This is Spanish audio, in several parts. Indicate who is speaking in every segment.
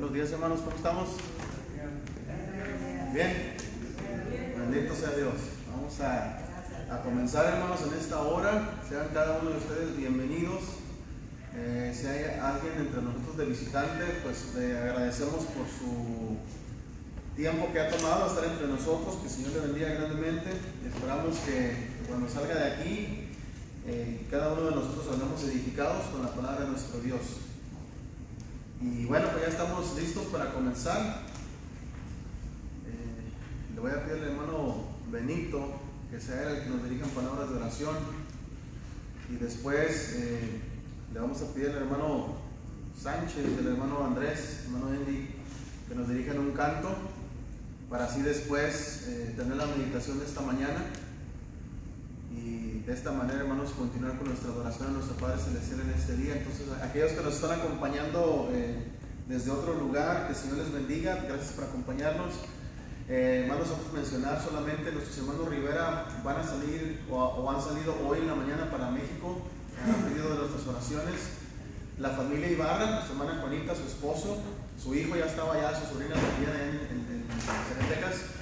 Speaker 1: Buenos días, hermanos, ¿cómo estamos? Bien. Bendito sea Dios. Vamos a comenzar, hermanos, en esta hora. Sean cada uno de ustedes bienvenidos. Si hay alguien entre nosotros de visitante, pues le agradecemos por su tiempo que ha tomado a estar entre nosotros. Que el Señor le bendiga grandemente. Esperamos que cuando salga de aquí, cada uno de nosotros salgamos edificados con la palabra de nuestro Dios. Y bueno, pues ya estamos listos para comenzar. Le voy a pedir al hermano Benito que sea él el que nos dirija en palabras de oración. Y después le vamos a pedir al hermano Sánchez, al hermano Andrés, hermano Andy, que nos dirijan un canto, para así después tener la meditación de esta mañana. Y de esta manera, hermanos, continuar con nuestra adoración a nuestro Padre Celestial en este día. Entonces, aquellos que nos están acompañando desde otro lugar, que el Señor les bendiga. Gracias por acompañarnos. Hermanos, vamos a mencionar solamente nuestros hermanos Rivera van a salir o han salido hoy en la mañana para México a pedido de nuestras oraciones. La familia Ibarra, nuestra hermana Juanita, su esposo, su hijo ya estaba allá, su sobrina también en Zacatecas,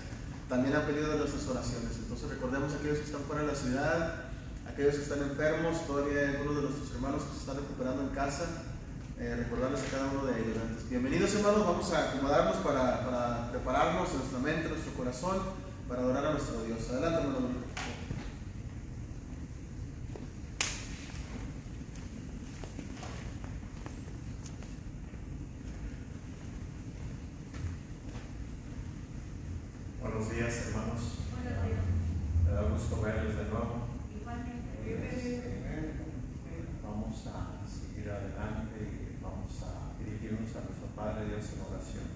Speaker 1: también han pedido de nuestras oraciones. Entonces recordemos a aquellos que están fuera de la ciudad, aquellos que están enfermos, todavía hay algunos de nuestros hermanos que se están recuperando en casa. Recordarles a cada uno de ellos. Bienvenidos, hermanos, vamos a acomodarnos para prepararnos en nuestra mente, en nuestro corazón, para adorar a nuestro Dios. Adelante, hermano.
Speaker 2: Buenos días, hermanos. Me da gusto verles de nuevo. Vamos a seguir adelante y vamos a dirigirnos a nuestro Padre Dios en oración.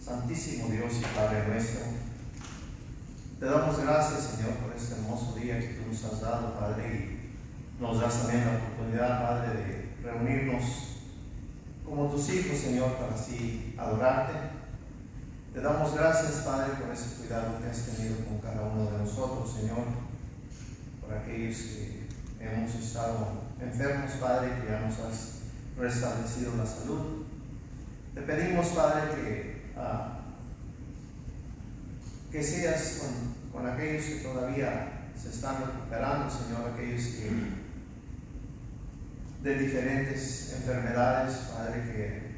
Speaker 2: Santísimo Dios y Padre nuestro, te damos gracias, Señor, por este hermoso día que tú nos has dado, Padre, y nos das también la oportunidad, Padre, de reunirnos como tus hijos, Señor, para así adorarte. Te damos gracias, Padre, por ese cuidado que has tenido con cada uno de nosotros, Señor, por aquellos que hemos estado enfermos, Padre, que ya nos has restablecido la salud. Te pedimos, Padre, que seas con aquellos que todavía se están recuperando, Señor, aquellos que de diferentes enfermedades, Padre,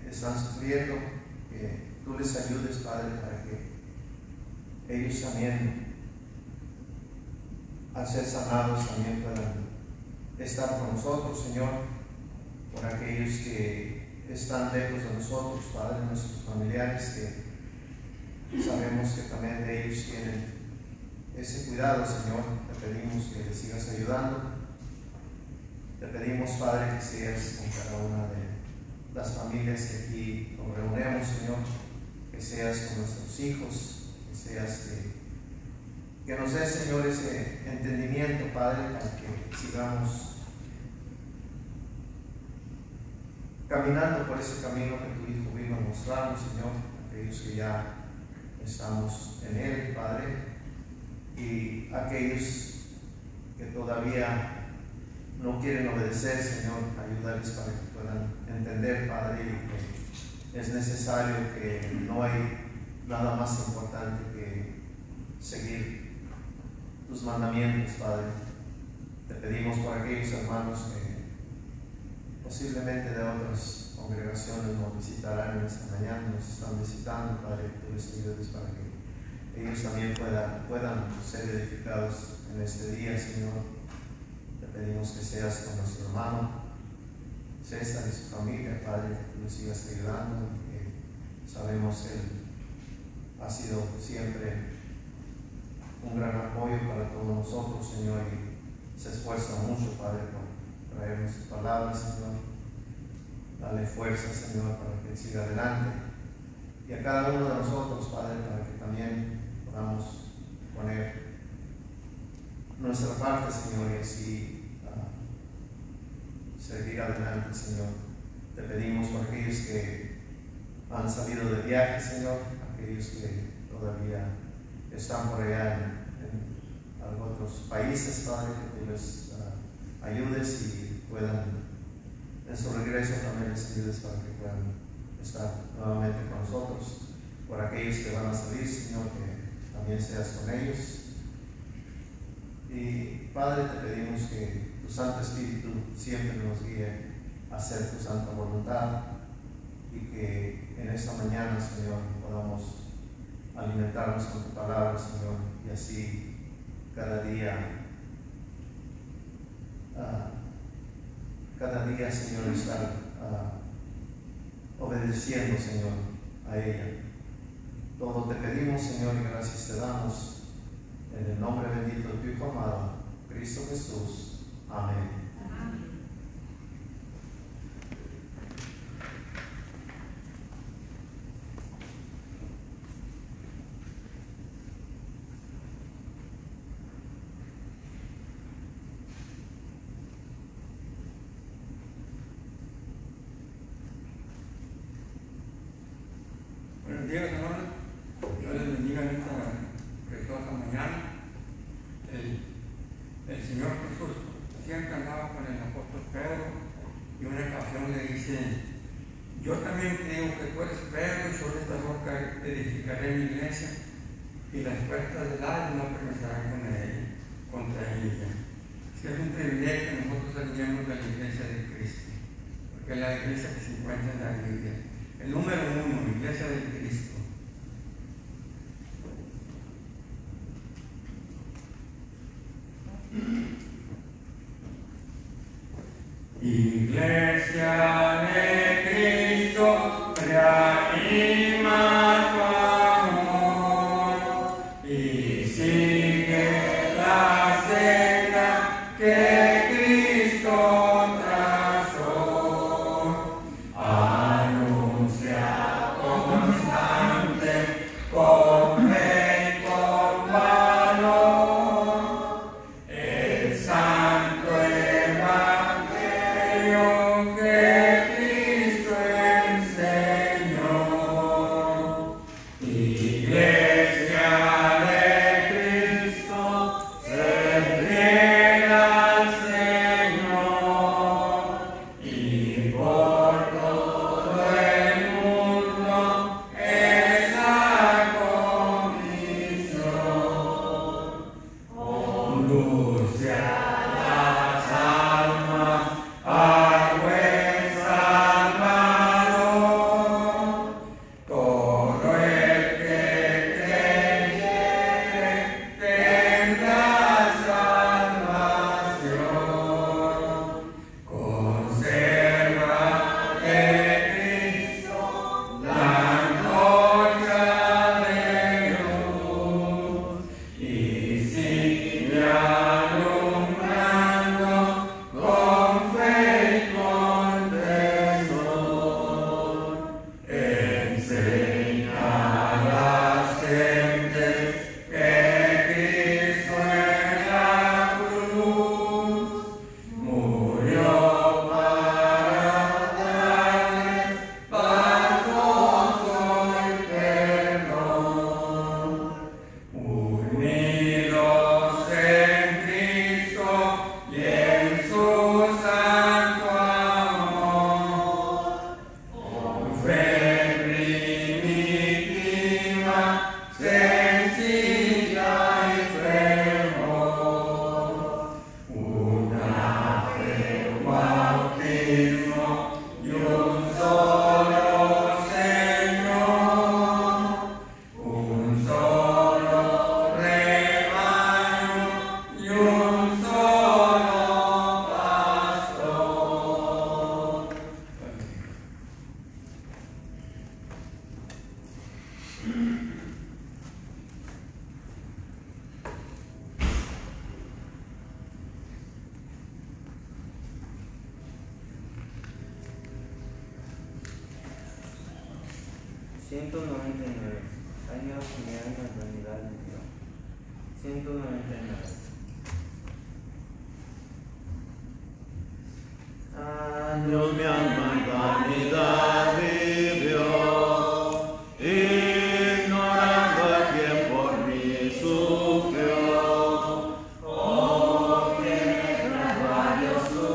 Speaker 2: que están sufriendo, que tú les ayudes, Padre, para que ellos también, al ser sanados, también puedan estar con nosotros, Señor, por aquellos que están lejos de nosotros, Padre, nuestros familiares, que sabemos que también de ellos tienen ese cuidado, Señor. Te pedimos que les sigas ayudando. Te pedimos, Padre, que seas con cada una de las familias que aquí nos reunimos, Señor, que seas con nuestros hijos, que seas que nos des, Señor, ese entendimiento, Padre, para que sigamos caminando por ese camino que tu Hijo vino a mostrarnos, Señor, aquellos que ya estamos en Él, Padre, y aquellos que todavía no quieren obedecer, Señor, ayúdales para que puedan entender, Padre, y que es necesario, que no hay nada más importante que seguir tus mandamientos, Padre. Te pedimos por aquellos hermanos que posiblemente de otras congregaciones nos visitarán en esta mañana, nos están visitando, Padre, que tú les ayudes para que ellos también puedan ser edificados en este día, Señor. Pedimos que seas con nuestro hermano César y su familia, Padre, que tú le sigas ayudando, que sabemos que él ha sido siempre un gran apoyo para todos nosotros, Señor, y se esfuerza mucho, Padre, por traernos tus palabras, Señor. Dale fuerza, Señor, para que él siga adelante. Y a cada uno de nosotros, Padre, para que también podamos poner nuestra parte, Señor, y así seguir adelante, Señor. Te pedimos por aquellos que han salido de viaje, Señor, aquellos que todavía están por allá en otros países, Padre, que tú les ayudes y puedan, en su regreso también les ayudes para que puedan estar nuevamente con nosotros. Por aquellos que van a salir, Señor, que también seas con ellos. Y Padre, te pedimos que tu Santo Espíritu siempre nos guíe a hacer tu santa voluntad y que en esta mañana, Señor, podamos alimentarnos con tu palabra, Señor, y así cada día, Señor, estar obedeciendo, Señor, a ella. Todo te pedimos, Señor, y gracias te damos. En el nombre bendito de tu Hijo amado, Cristo Jesús. Amén.
Speaker 3: Buenos días, hermanos. Dios les bendiga en esta preciosa mañana. El Señor Jesús siempre andaba con el apóstol Pedro y una ocasión le dice: yo también creo que tú eres Pedro y sobre esta roca edificaré mi iglesia y las puertas del Hades no prevalecerán contra ella. Es un privilegio que nosotros salgamos de la iglesia de Cristo, porque es la iglesia que se encuentra en la Biblia. El número 1, iglesia de Cristo. Iglesia de Cristo, reanima tu amor y sigue la senda que Cristo trazó. Anuncia constante con fe y con valor el santo evangelio que Cristo enseñó. Iglesia de Cristo, se fiel al Señor y por todo el mundo es la comisión. Conduce a las almas al buen Salvador. Todo el que creyere tendrá salvación. Conserva de Cristo la antorcha de luz y sigue alumbrando con fe y con tesor. Enseña a las gentes que Cristo en la cruz murió para darles paz, gozo y perdón. Unidos en Cristo y en su santo amor, con fe primitiva, sencilla y fervor, una fe, un bautismo y un solo Señor, un solo rebaño y un solo pastor.
Speaker 4: Años que me dan la vanidad de Dios. 199.
Speaker 5: Años mi alma en vanidad vivió, ignorando a quien por mí sufrió. Oh, que me trajo a Dios su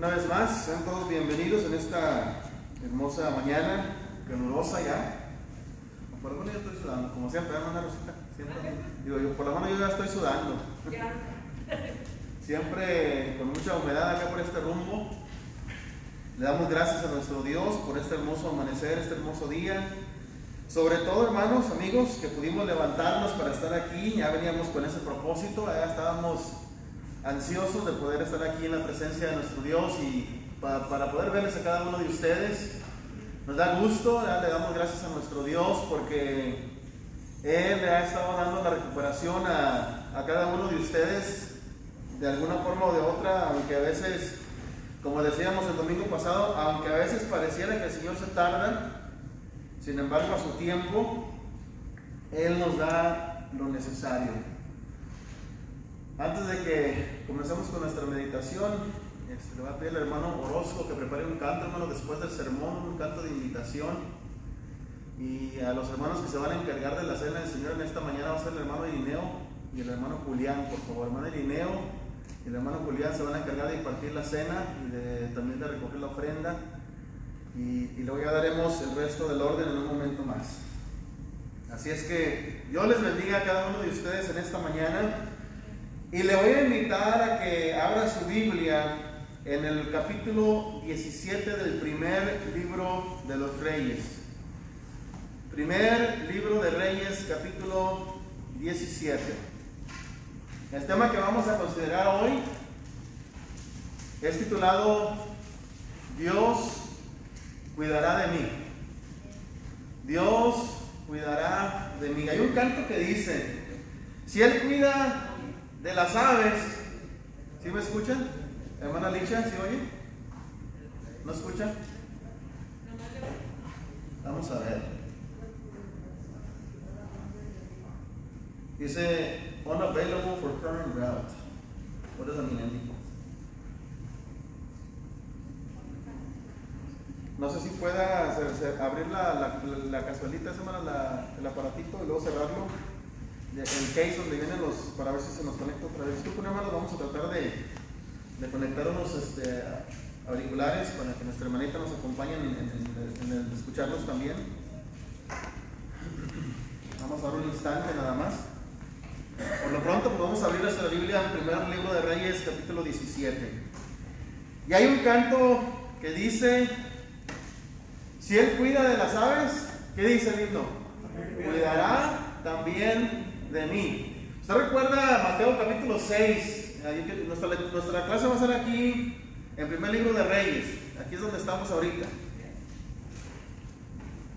Speaker 1: Una vez más, sean todos bienvenidos en esta hermosa mañana, calurosa ya. Por lo menos yo estoy sudando, como siempre, hermana Rosita. Siempre, digo yo, por la mano yo ya estoy sudando. Siempre con mucha humedad acá por este rumbo. Le damos gracias a nuestro Dios por este hermoso amanecer, este hermoso día. Sobre todo, hermanos, amigos, que pudimos levantarnos para estar aquí. Ya veníamos con ese propósito, ya estábamos ansiosos de poder estar aquí en la presencia de nuestro Dios y para poder verles a cada uno de ustedes. Nos da gusto, ya le damos gracias a nuestro Dios porque Él le ha estado dando la recuperación a cada uno de ustedes de alguna forma o de otra, aunque a veces, como decíamos el domingo pasado, aunque a veces pareciera que el Señor se tarda, sin embargo a su tiempo Él nos da lo necesario. Antes de que comencemos con nuestra meditación, le voy a pedir al hermano Orozco que prepare un canto, hermano, después del sermón, un canto de invitación. Y a los hermanos que se van a encargar de la cena del Señor en esta mañana va a ser el hermano Irineo y el hermano Julián, por favor. Hermano Irineo y el hermano Julián se van a encargar de impartir la cena y también de recoger la ofrenda. Y luego ya daremos el resto del orden en un momento más. Así es que Dios les bendiga a cada uno de ustedes en esta mañana. Y le voy a invitar a que abra su Biblia en el capítulo 17 del primer libro de los Reyes. Primer libro de Reyes, capítulo 17. El tema que vamos a considerar hoy es titulado Dios cuidará de mí. Dios cuidará de mí. Hay un canto que dice: si Él cuida de las aves, ¿sí me escuchan? Hermana Licha, ¿sí oye? ¿No escuchan? Vamos a ver. Dice unavailable for current route. What does that mean, Andy? No sé si pueda abrir la cazuelita, el aparatito y luego cerrarlo. El case donde vienen los, para ver si se nos conecta otra vez. Disculpen, hermanos, vamos a tratar de conectar unos auriculares para que nuestra hermanita nos acompañe en el escucharnos también. Vamos a dar un instante nada más. Por lo pronto, pues vamos a abrir nuestra Biblia en el primer libro de Reyes, capítulo 17. Y hay un canto que dice: si Él cuida de las aves, ¿qué dice el himno? Cuidará también de mí. ¿Usted recuerda Mateo capítulo 6? Nuestra clase va a ser aquí en primer libro de Reyes. Aquí es donde estamos ahorita.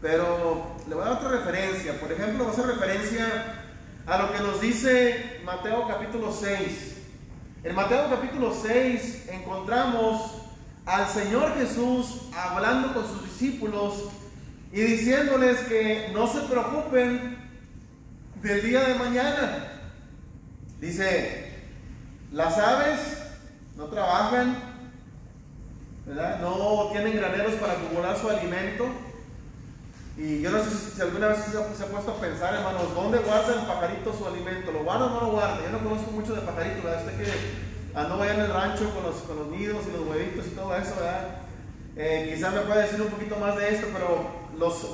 Speaker 1: Pero le voy a dar otra referencia. Por ejemplo, va a hacer referencia a lo que nos dice Mateo capítulo 6. En Mateo capítulo 6 encontramos al Señor Jesús hablando con sus discípulos y diciéndoles que no se preocupen del día de mañana. Dice: las aves no trabajan, ¿verdad? No tienen graneros para acumular su alimento. Y yo no sé si alguna vez se ha puesto a pensar, hermanos, ¿dónde guarda el pajarito su alimento? ¿Lo guarda o no lo guarda? Yo no conozco mucho de pajaritos, ¿verdad? Usted que andó allá en el rancho con los nidos y los huevitos y todo eso, ¿verdad? Quizás me puede decir un poquito más de esto, pero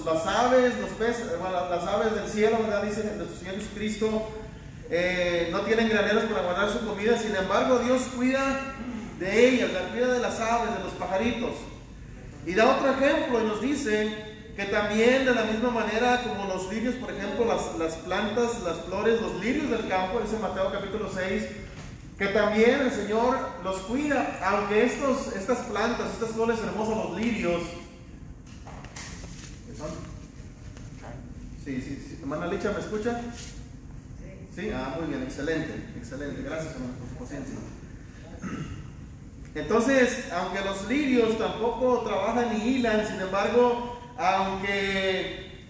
Speaker 1: las aves, los peces, bueno, las aves del cielo, ¿verdad? Dice nuestro Señor Jesucristo, no tienen graneros para guardar su comida. Sin embargo, Dios cuida de ellas, cuida de las aves, de los pajaritos. Y da otro ejemplo y nos dice que también de la misma manera como los lirios, por ejemplo, las plantas, las flores, los lirios del campo, dice Mateo capítulo 6, que también el Señor los cuida, aunque estas plantas, estas flores hermosas, los lirios, ¿qué son? Sí. Hermana Licha, ¿me escucha? Sí, muy bien, excelente, gracias, hermano, por su paciencia. Entonces, aunque los lirios tampoco trabajan ni hilan, sin embargo, aunque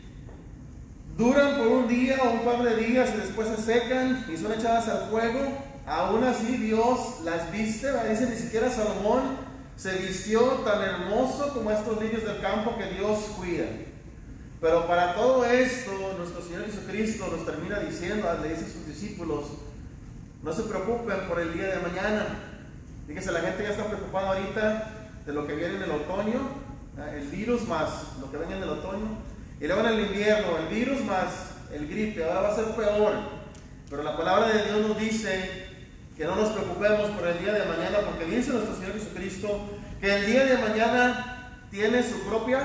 Speaker 1: duran por un día o un par de días y después se secan y son echadas al fuego, aún así Dios las viste. Dice, ni siquiera Salomón se vistió tan hermoso como estos lirios del campo que Dios cuida. Pero para todo esto, nuestro Señor Jesucristo nos termina diciendo, le dice a sus discípulos: no se preocupen por el día de mañana. Fíjese, la gente ya está preocupada ahorita de lo que viene en el otoño, el virus más lo que venga en el otoño, y luego en el invierno, el virus más el gripe, ahora va a ser peor. Pero la palabra de Dios nos dice que no nos preocupemos por el día de mañana, porque dice nuestro Señor Jesucristo que el día de mañana tiene su propia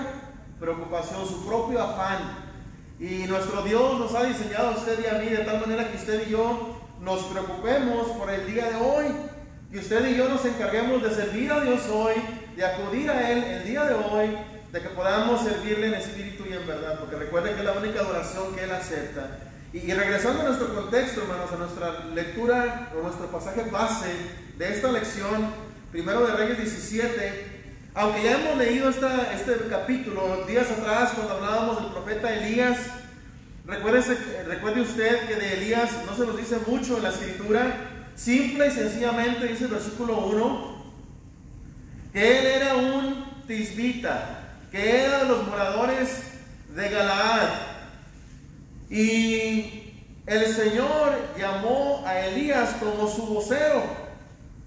Speaker 1: preocupación, su propio afán. Y nuestro Dios nos ha diseñado a usted y a mí de tal manera que usted y yo nos preocupemos por el día de hoy, que usted y yo nos encarguemos de servir a Dios hoy, de acudir a Él el día de hoy, de que podamos servirle en espíritu y en verdad, porque recuerde que es la única adoración que Él acepta. Y regresando a nuestro contexto, hermanos, a nuestra lectura o nuestro pasaje base de esta lección, Primero de Reyes 17, aunque ya hemos leído este capítulo días atrás cuando hablábamos del profeta Elías, recuerde usted que de Elías no se nos dice mucho en la escritura, simple y sencillamente dice el versículo 1, que él era un tisbita, que era de los moradores de Galaad, y el Señor llamó a Elías como su vocero,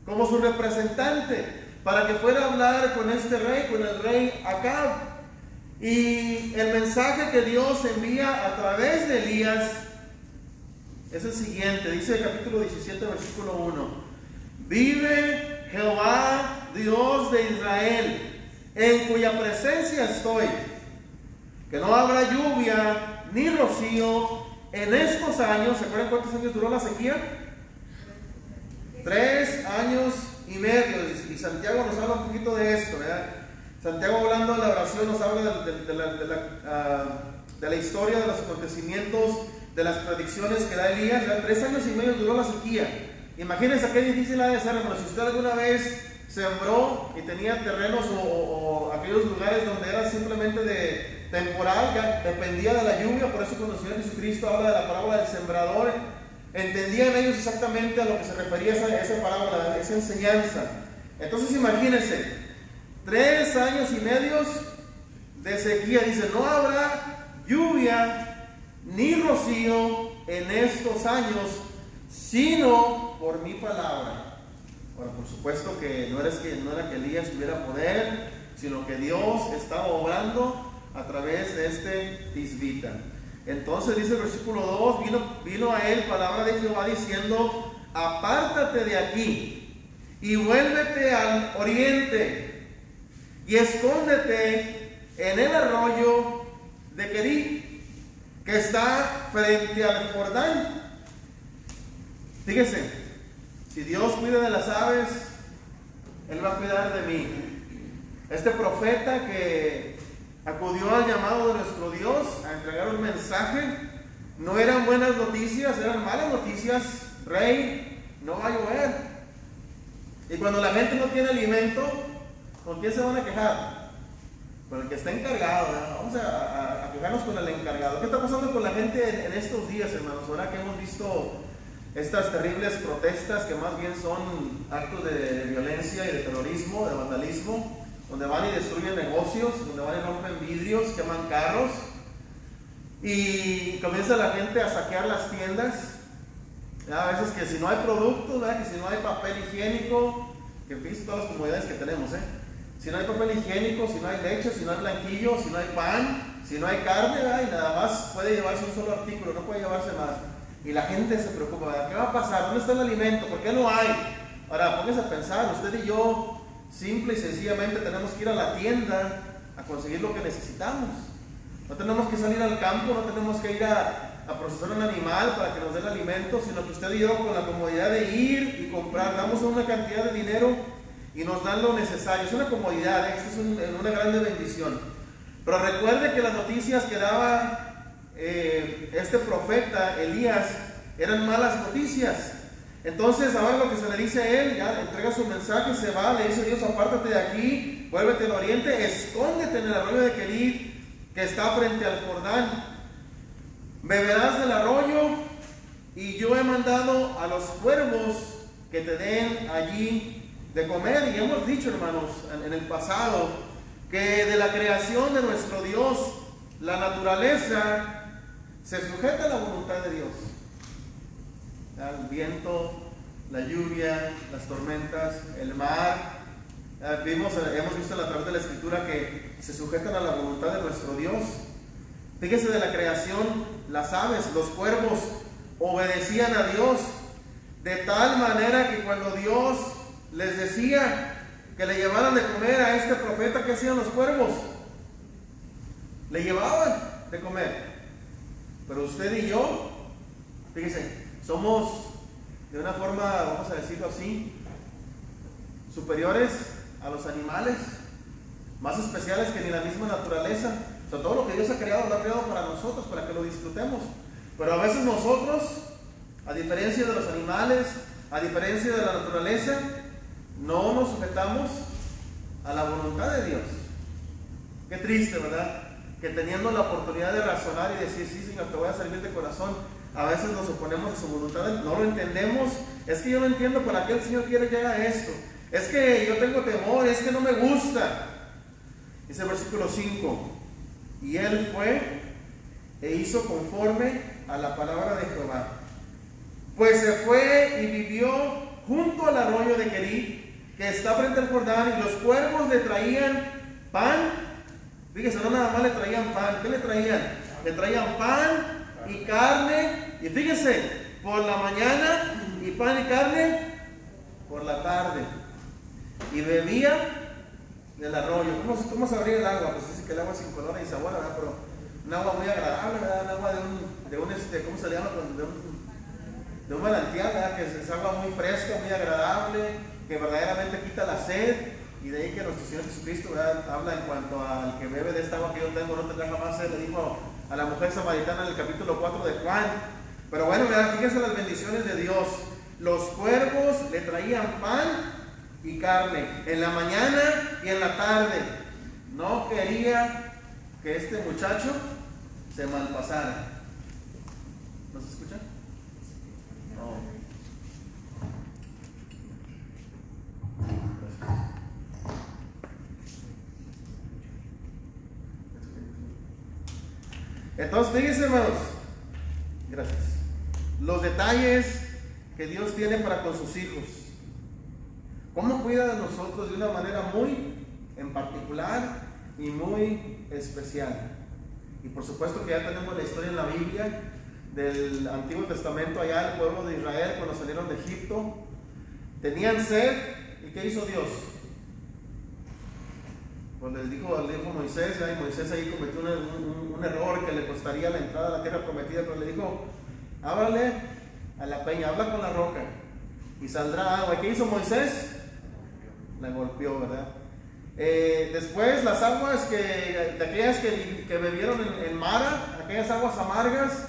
Speaker 1: como su representante, para que fuera a hablar con este rey, con el rey Acab. Y el mensaje que Dios envía a través de Elías es el siguiente, dice el capítulo 17, versículo 1, vive Jehová, Dios de Israel, en cuya presencia estoy, que no habrá lluvia ni rocío en estos años. ¿Se acuerdan cuántos años duró la sequía? 3 años y medio, y Santiago nos habla un poquito de esto, ¿verdad? Santiago, hablando de la oración, nos habla de la historia, de los acontecimientos, de las predicciones que da Elías. 3 años y medio duró la sequía. Imagínense qué difícil ha de ser, hermano, si usted alguna vez sembró y tenía terrenos o aquellos lugares donde era simplemente de temporal, ya dependía de la lluvia. Por eso cuando el Señor Jesucristo habla de la parábola del sembrador, entendían ellos exactamente a lo que se refería esa parábola, esa enseñanza. Entonces imagínense, 3 años y medio de sequía. Dice, no habrá lluvia ni rocío en estos años, sino por mi palabra. Bueno, por supuesto que no era que Elías tuviera poder, sino que Dios estaba obrando a través de este tisbita. Entonces dice el versículo 2, vino a él palabra de Jehová diciendo, apártate de aquí y vuélvete al oriente y escóndete en el arroyo de Querit, que está frente al Jordán. Fíjese, si Dios cuida de las aves, Él va a cuidar de mí. Este profeta que acudió al llamado de nuestro Dios a entregar un mensaje, no eran buenas noticias, eran malas noticias. Rey, no va a llover. Y cuando la gente no tiene alimento, ¿con quién se van a quejar? Con el que está encargado, ¿verdad? Vamos a quejarnos con el encargado. ¿Qué está pasando con la gente en estos días, hermanos? Ahora que hemos visto estas terribles protestas que más bien son actos de violencia y de terrorismo, de vandalismo, donde van y destruyen negocios, donde van y rompen vidrios, queman carros, y comienza la gente a saquear las tiendas. A veces que si no hay productos, ¿verdad? Que si no hay papel higiénico, que fíjense todas las comodidades que tenemos, si no hay papel higiénico, si no hay leche, si no hay blanquillo, si no hay pan, si no hay carne, ¿verdad? Y nada más puede llevarse un solo artículo, no puede llevarse más. Y la gente se preocupa, ¿verdad? ¿Qué va a pasar? ¿Dónde está el alimento? ¿Por qué no hay? Ahora, póngase a pensar, usted y yo simple y sencillamente tenemos que ir a la tienda a conseguir lo que necesitamos. No tenemos que salir al campo, no tenemos que ir a procesar un animal para que nos dé el alimento, sino que usted y yo con la comodidad de ir y comprar, damos una cantidad de dinero y nos dan lo necesario. Es una comodidad, esto es una grande bendición. Pero recuerde que las noticias que daba este profeta Elías eran malas noticias. Entonces ahora lo que se le dice a él, ya entrega su mensaje, se va, le dice Dios, apártate de aquí, vuélvete al oriente, escóndete en el arroyo de Querit, que está frente al Jordán, beberás del arroyo, y yo he mandado a los cuervos que te den allí de comer. Y hemos dicho, hermanos, en el pasado, que de la creación de nuestro Dios, la naturaleza se sujeta a la voluntad de Dios. El viento, la lluvia, las tormentas, el mar. Hemos visto a través de la Escritura que se sujetan a la voluntad de nuestro Dios. Fíjese de la creación, las aves, los cuervos obedecían a Dios de tal manera que cuando Dios les decía que le llevaran de comer a este profeta, ¿qué hacían los cuervos? Le llevaban de comer. Pero usted y yo, fíjese, somos de una forma, vamos a decirlo así, superiores a los animales, más especiales que ni la misma naturaleza. O sea, todo lo que Dios ha creado, lo ha creado para nosotros, para que lo disfrutemos. Pero a veces nosotros, a diferencia de los animales, a diferencia de la naturaleza, no nos sujetamos a la voluntad de Dios. Qué triste, ¿verdad? Que teniendo la oportunidad de razonar y decir, sí, Señor, te voy a servir de corazón, a veces nos oponemos a su voluntad, no lo entendemos. Es que yo no entiendo para qué el Señor quiere que haga esto. Es que yo tengo temor, es que no me gusta. Dice el versículo 5, y él fue e hizo conforme a la palabra de Jehová. Pues se fue y vivió junto al arroyo de Querí, que está frente al Jordán, y los cuervos le traían pan. Fíjese, no nada más le traían pan. ¿Qué le traían? Le traían pan y carne. Y fíjese, por la mañana y pan y carne por la tarde. Y bebía del arroyo. ¿Cómo sabría el agua? Pues dice que el agua es sin color y sabor, ¿verdad? Pero un agua muy agradable, ¿verdad? Un agua de un ¿cómo se le llama? De un manantial, ¿verdad? Que es agua muy fresca, muy agradable, que verdaderamente quita la sed. Y de ahí que nuestro Señor Jesucristo, ¿verdad?, habla en cuanto al que bebe de esta agua que yo tengo, no tendrá jamás sed, le dijo a la mujer samaritana en el capítulo 4 de Juan. Pero bueno, ¿verdad? Fíjense las bendiciones de Dios. Los cuervos le traían pan y carne en la mañana y en la tarde. No quería que este muchacho se malpasara. ¿No se escucha? No. Entonces, fíjense, hermanos, gracias, los detalles que Dios tiene para con sus hijos. Cómo cuida de nosotros de una manera muy en particular y muy especial. Y por supuesto que ya tenemos la historia en la Biblia del Antiguo Testamento, allá el pueblo de Israel cuando salieron de Egipto. Tenían sed, ¿y qué hizo Dios? Pues les dijo Moisés, y Moisés ahí cometió un error que le costaría la entrada a la tierra prometida, pero le dijo, háblale a la peña, habla con la roca y saldrá agua. ¿Y qué hizo Moisés? La golpeó, ¿verdad? Después las aguas de aquellas que bebieron en Mara, aquellas aguas amargas,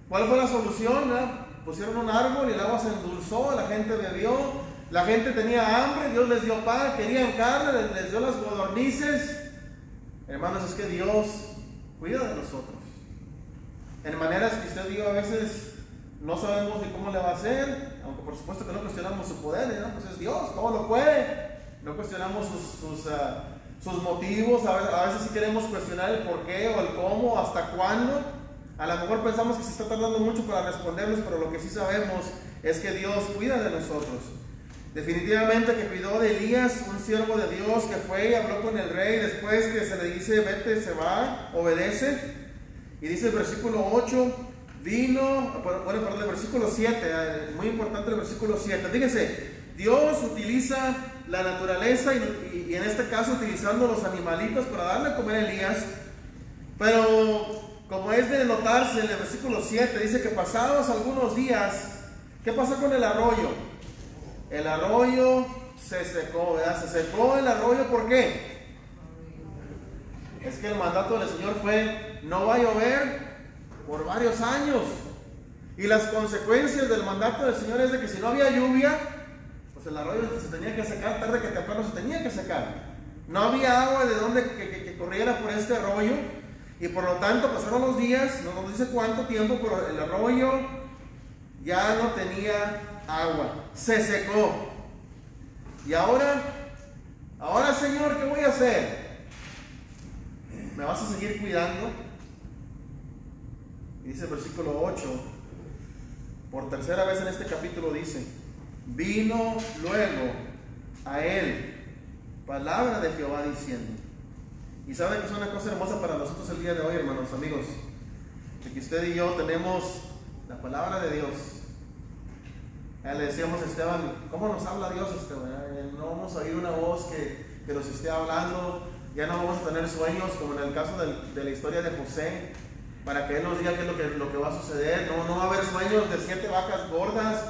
Speaker 1: ¿cuál fue la solución? ¿Verdad? Pusieron un árbol y el agua se endulzó, la gente bebió. La gente tenía hambre, Dios les dio pan, querían carne, les dio las codornices. Hermanos, es que Dios cuida de nosotros. En maneras que usted diga, a veces no sabemos ni cómo le va a hacer, aunque por supuesto que no cuestionamos su poder, ¿no? Pues es Dios, todo lo puede. No cuestionamos sus motivos, a veces sí queremos cuestionar el por qué o el cómo, hasta cuándo. A lo mejor pensamos que se está tardando mucho para respondernos, pero lo que sí sabemos es que Dios cuida de nosotros. Definitivamente que cuidó de Elías, un siervo de Dios que fue y habló con el rey después que se le dice, vete, se va, obedece. Y dice el versículo 8, el versículo 7, muy importante el versículo 7. Fíjense, Dios utiliza la naturaleza y en este caso utilizando los animalitos para darle a comer a Elías. Pero como es de notarse en el versículo 7, dice que pasados algunos días, ¿qué pasó con el arroyo? El arroyo se secó, ¿verdad? Se secó el arroyo, ¿por qué? Es que el mandato del Señor fue, no va a llover por varios años. Y las consecuencias del mandato del Señor es de que si no había lluvia, pues el arroyo se tenía que secar, tarde que temprano se tenía que secar. No había agua de donde que corriera por este arroyo. Y por lo tanto pasaron los días, no nos dice cuánto tiempo, pero el arroyo ya no tenía agua, se secó. Y ahora Señor, ¿qué voy a hacer? ¿Me vas a seguir cuidando? Y dice el versículo 8, por tercera vez en este capítulo dice, vino luego a él palabra de Jehová diciendo. Y sabe que es una cosa hermosa para nosotros el día de hoy, hermanos, amigos, de que usted y yo tenemos la palabra de Dios. Le decíamos a Esteban, ¿cómo nos habla Dios, Esteban? No vamos a oír una voz que nos esté hablando, ya no vamos a tener sueños como en el caso de la historia de José, para que Él nos diga qué es lo que va a suceder. No va a haber sueños de 7 vacas gordas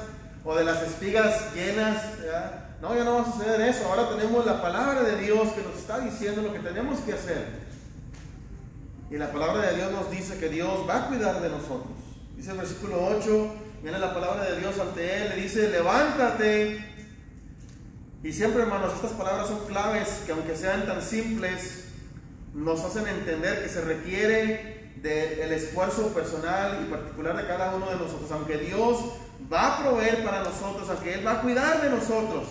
Speaker 1: o de las espigas llenas, ¿verdad? No, ya no va a suceder eso. Ahora tenemos la palabra de Dios que nos está diciendo lo que tenemos que hacer. Y la palabra de Dios nos dice que Dios va a cuidar de nosotros. Dice el versículo 8, viene la palabra de Dios ante él, le dice, levántate. Y siempre, hermanos, estas palabras son claves que aunque sean tan simples, nos hacen entender que se requiere del esfuerzo personal y particular de cada uno de nosotros. Aunque Dios va a proveer para nosotros, aunque Él va a cuidar de nosotros,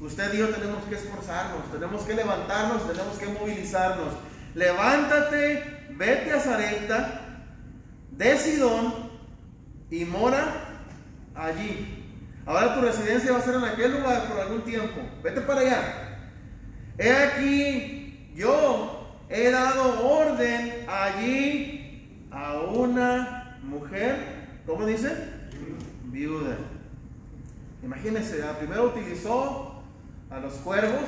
Speaker 1: usted y yo tenemos que esforzarnos, tenemos que levantarnos, tenemos que movilizarnos. Levántate, vete a Sarepta de Sidón y mora allí. Ahora tu residencia va a ser en aquel lugar por algún tiempo. Vete para allá. He aquí, yo he dado orden allí a una mujer, ¿cómo dice? Viuda. Imagínense, primero utilizó a los cuervos.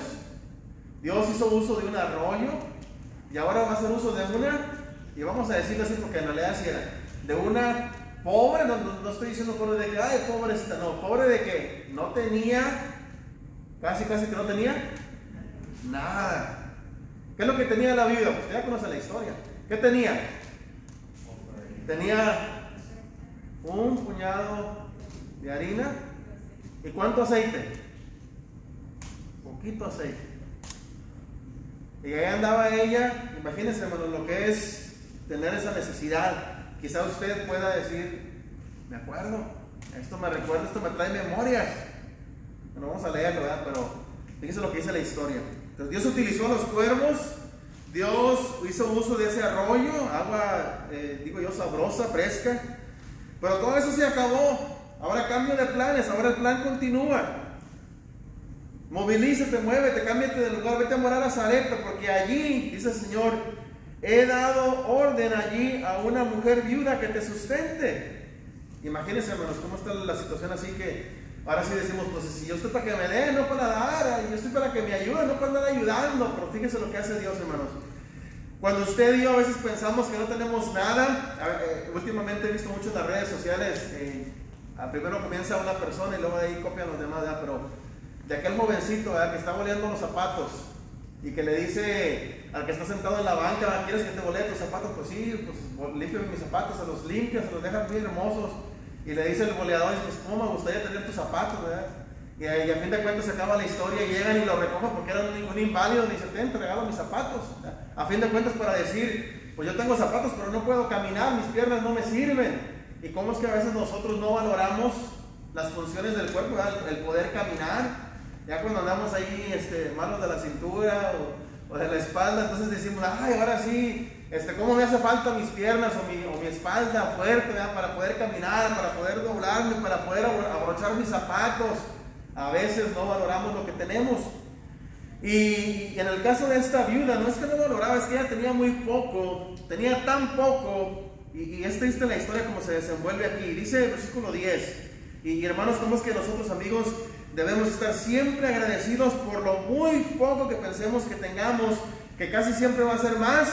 Speaker 1: Dios hizo uso de un arroyo y ahora va a hacer uso de una, y vamos a decirlo así porque en realidad sí era, de una pobre. No estoy diciendo pobre de que, ay, pobrecita, no, pobre de que no tenía, casi que no tenía nada. ¿Qué es lo que tenía la viuda? Pues ya conoce la historia. ¿Qué tenía? Tenía un puñado de harina. ¿Y cuánto aceite? Poquito aceite. Y ahí andaba ella. Imagínense, hermano, lo que es tener esa necesidad. Quizá usted pueda decir, me acuerdo, esto me recuerda, esto me trae memorias. Bueno, vamos a leerlo, ¿verdad? Pero fíjese lo que dice la historia. Entonces, Dios utilizó a los cuervos, Dios hizo uso de ese arroyo, agua, sabrosa, fresca. Pero todo eso se acabó. Ahora cambio de planes, ahora el plan continúa. Movilízate, muévete, cámbiate de lugar, vete a morar a Sarepta, porque allí, dice el Señor, he dado orden allí a una mujer viuda que te sustente. Imagínense, hermanos, cómo está la situación así que ahora sí decimos, pues si yo estoy para que me dé, no para dar, yo estoy para que me ayude, no para andar ayudando. Pero fíjense lo que hace Dios, hermanos. Cuando usted y yo a veces pensamos que no tenemos nada, últimamente he visto mucho en las redes sociales, primero comienza una persona y luego de ahí copian los demás, ¿verdad? Pero de aquel jovencito, ¿verdad?, que está boleando los zapatos y que le dice al que está sentado en la banca, ¿quieres que te bolee tus zapatos? Pues sí, pues limpio mis zapatos, se los limpia, se los deja bien hermosos. Y le dice el boleador, pues cómo me gustaría tener tus zapatos, ¿verdad? Y a fin de cuentas se acaba la historia y llegan y lo recogen porque era un inválido. Y dice, te regalo mis zapatos, ¿verdad? A fin de cuentas para decir, pues yo tengo zapatos pero no puedo caminar, mis piernas no me sirven. Y cómo es que a veces nosotros no valoramos las funciones del cuerpo, ¿verdad? El poder caminar. Ya cuando andamos ahí malos de la cintura o de la espalda, entonces decimos, ay, ahora sí, cómo me hace falta mis piernas o mi espalda fuerte, ¿verdad?, para poder caminar, para poder doblarme, para poder abrochar mis zapatos. A veces no valoramos lo que tenemos. Y en el caso de esta viuda, no es que no valoraba, es que ella tenía muy poco, tenía tan poco. Y es triste la historia como se desenvuelve aquí. Dice el versículo 10, y hermanos, ¿cómo es que nosotros, amigos, debemos estar siempre agradecidos por lo muy poco que pensemos que tengamos, que casi siempre va a ser más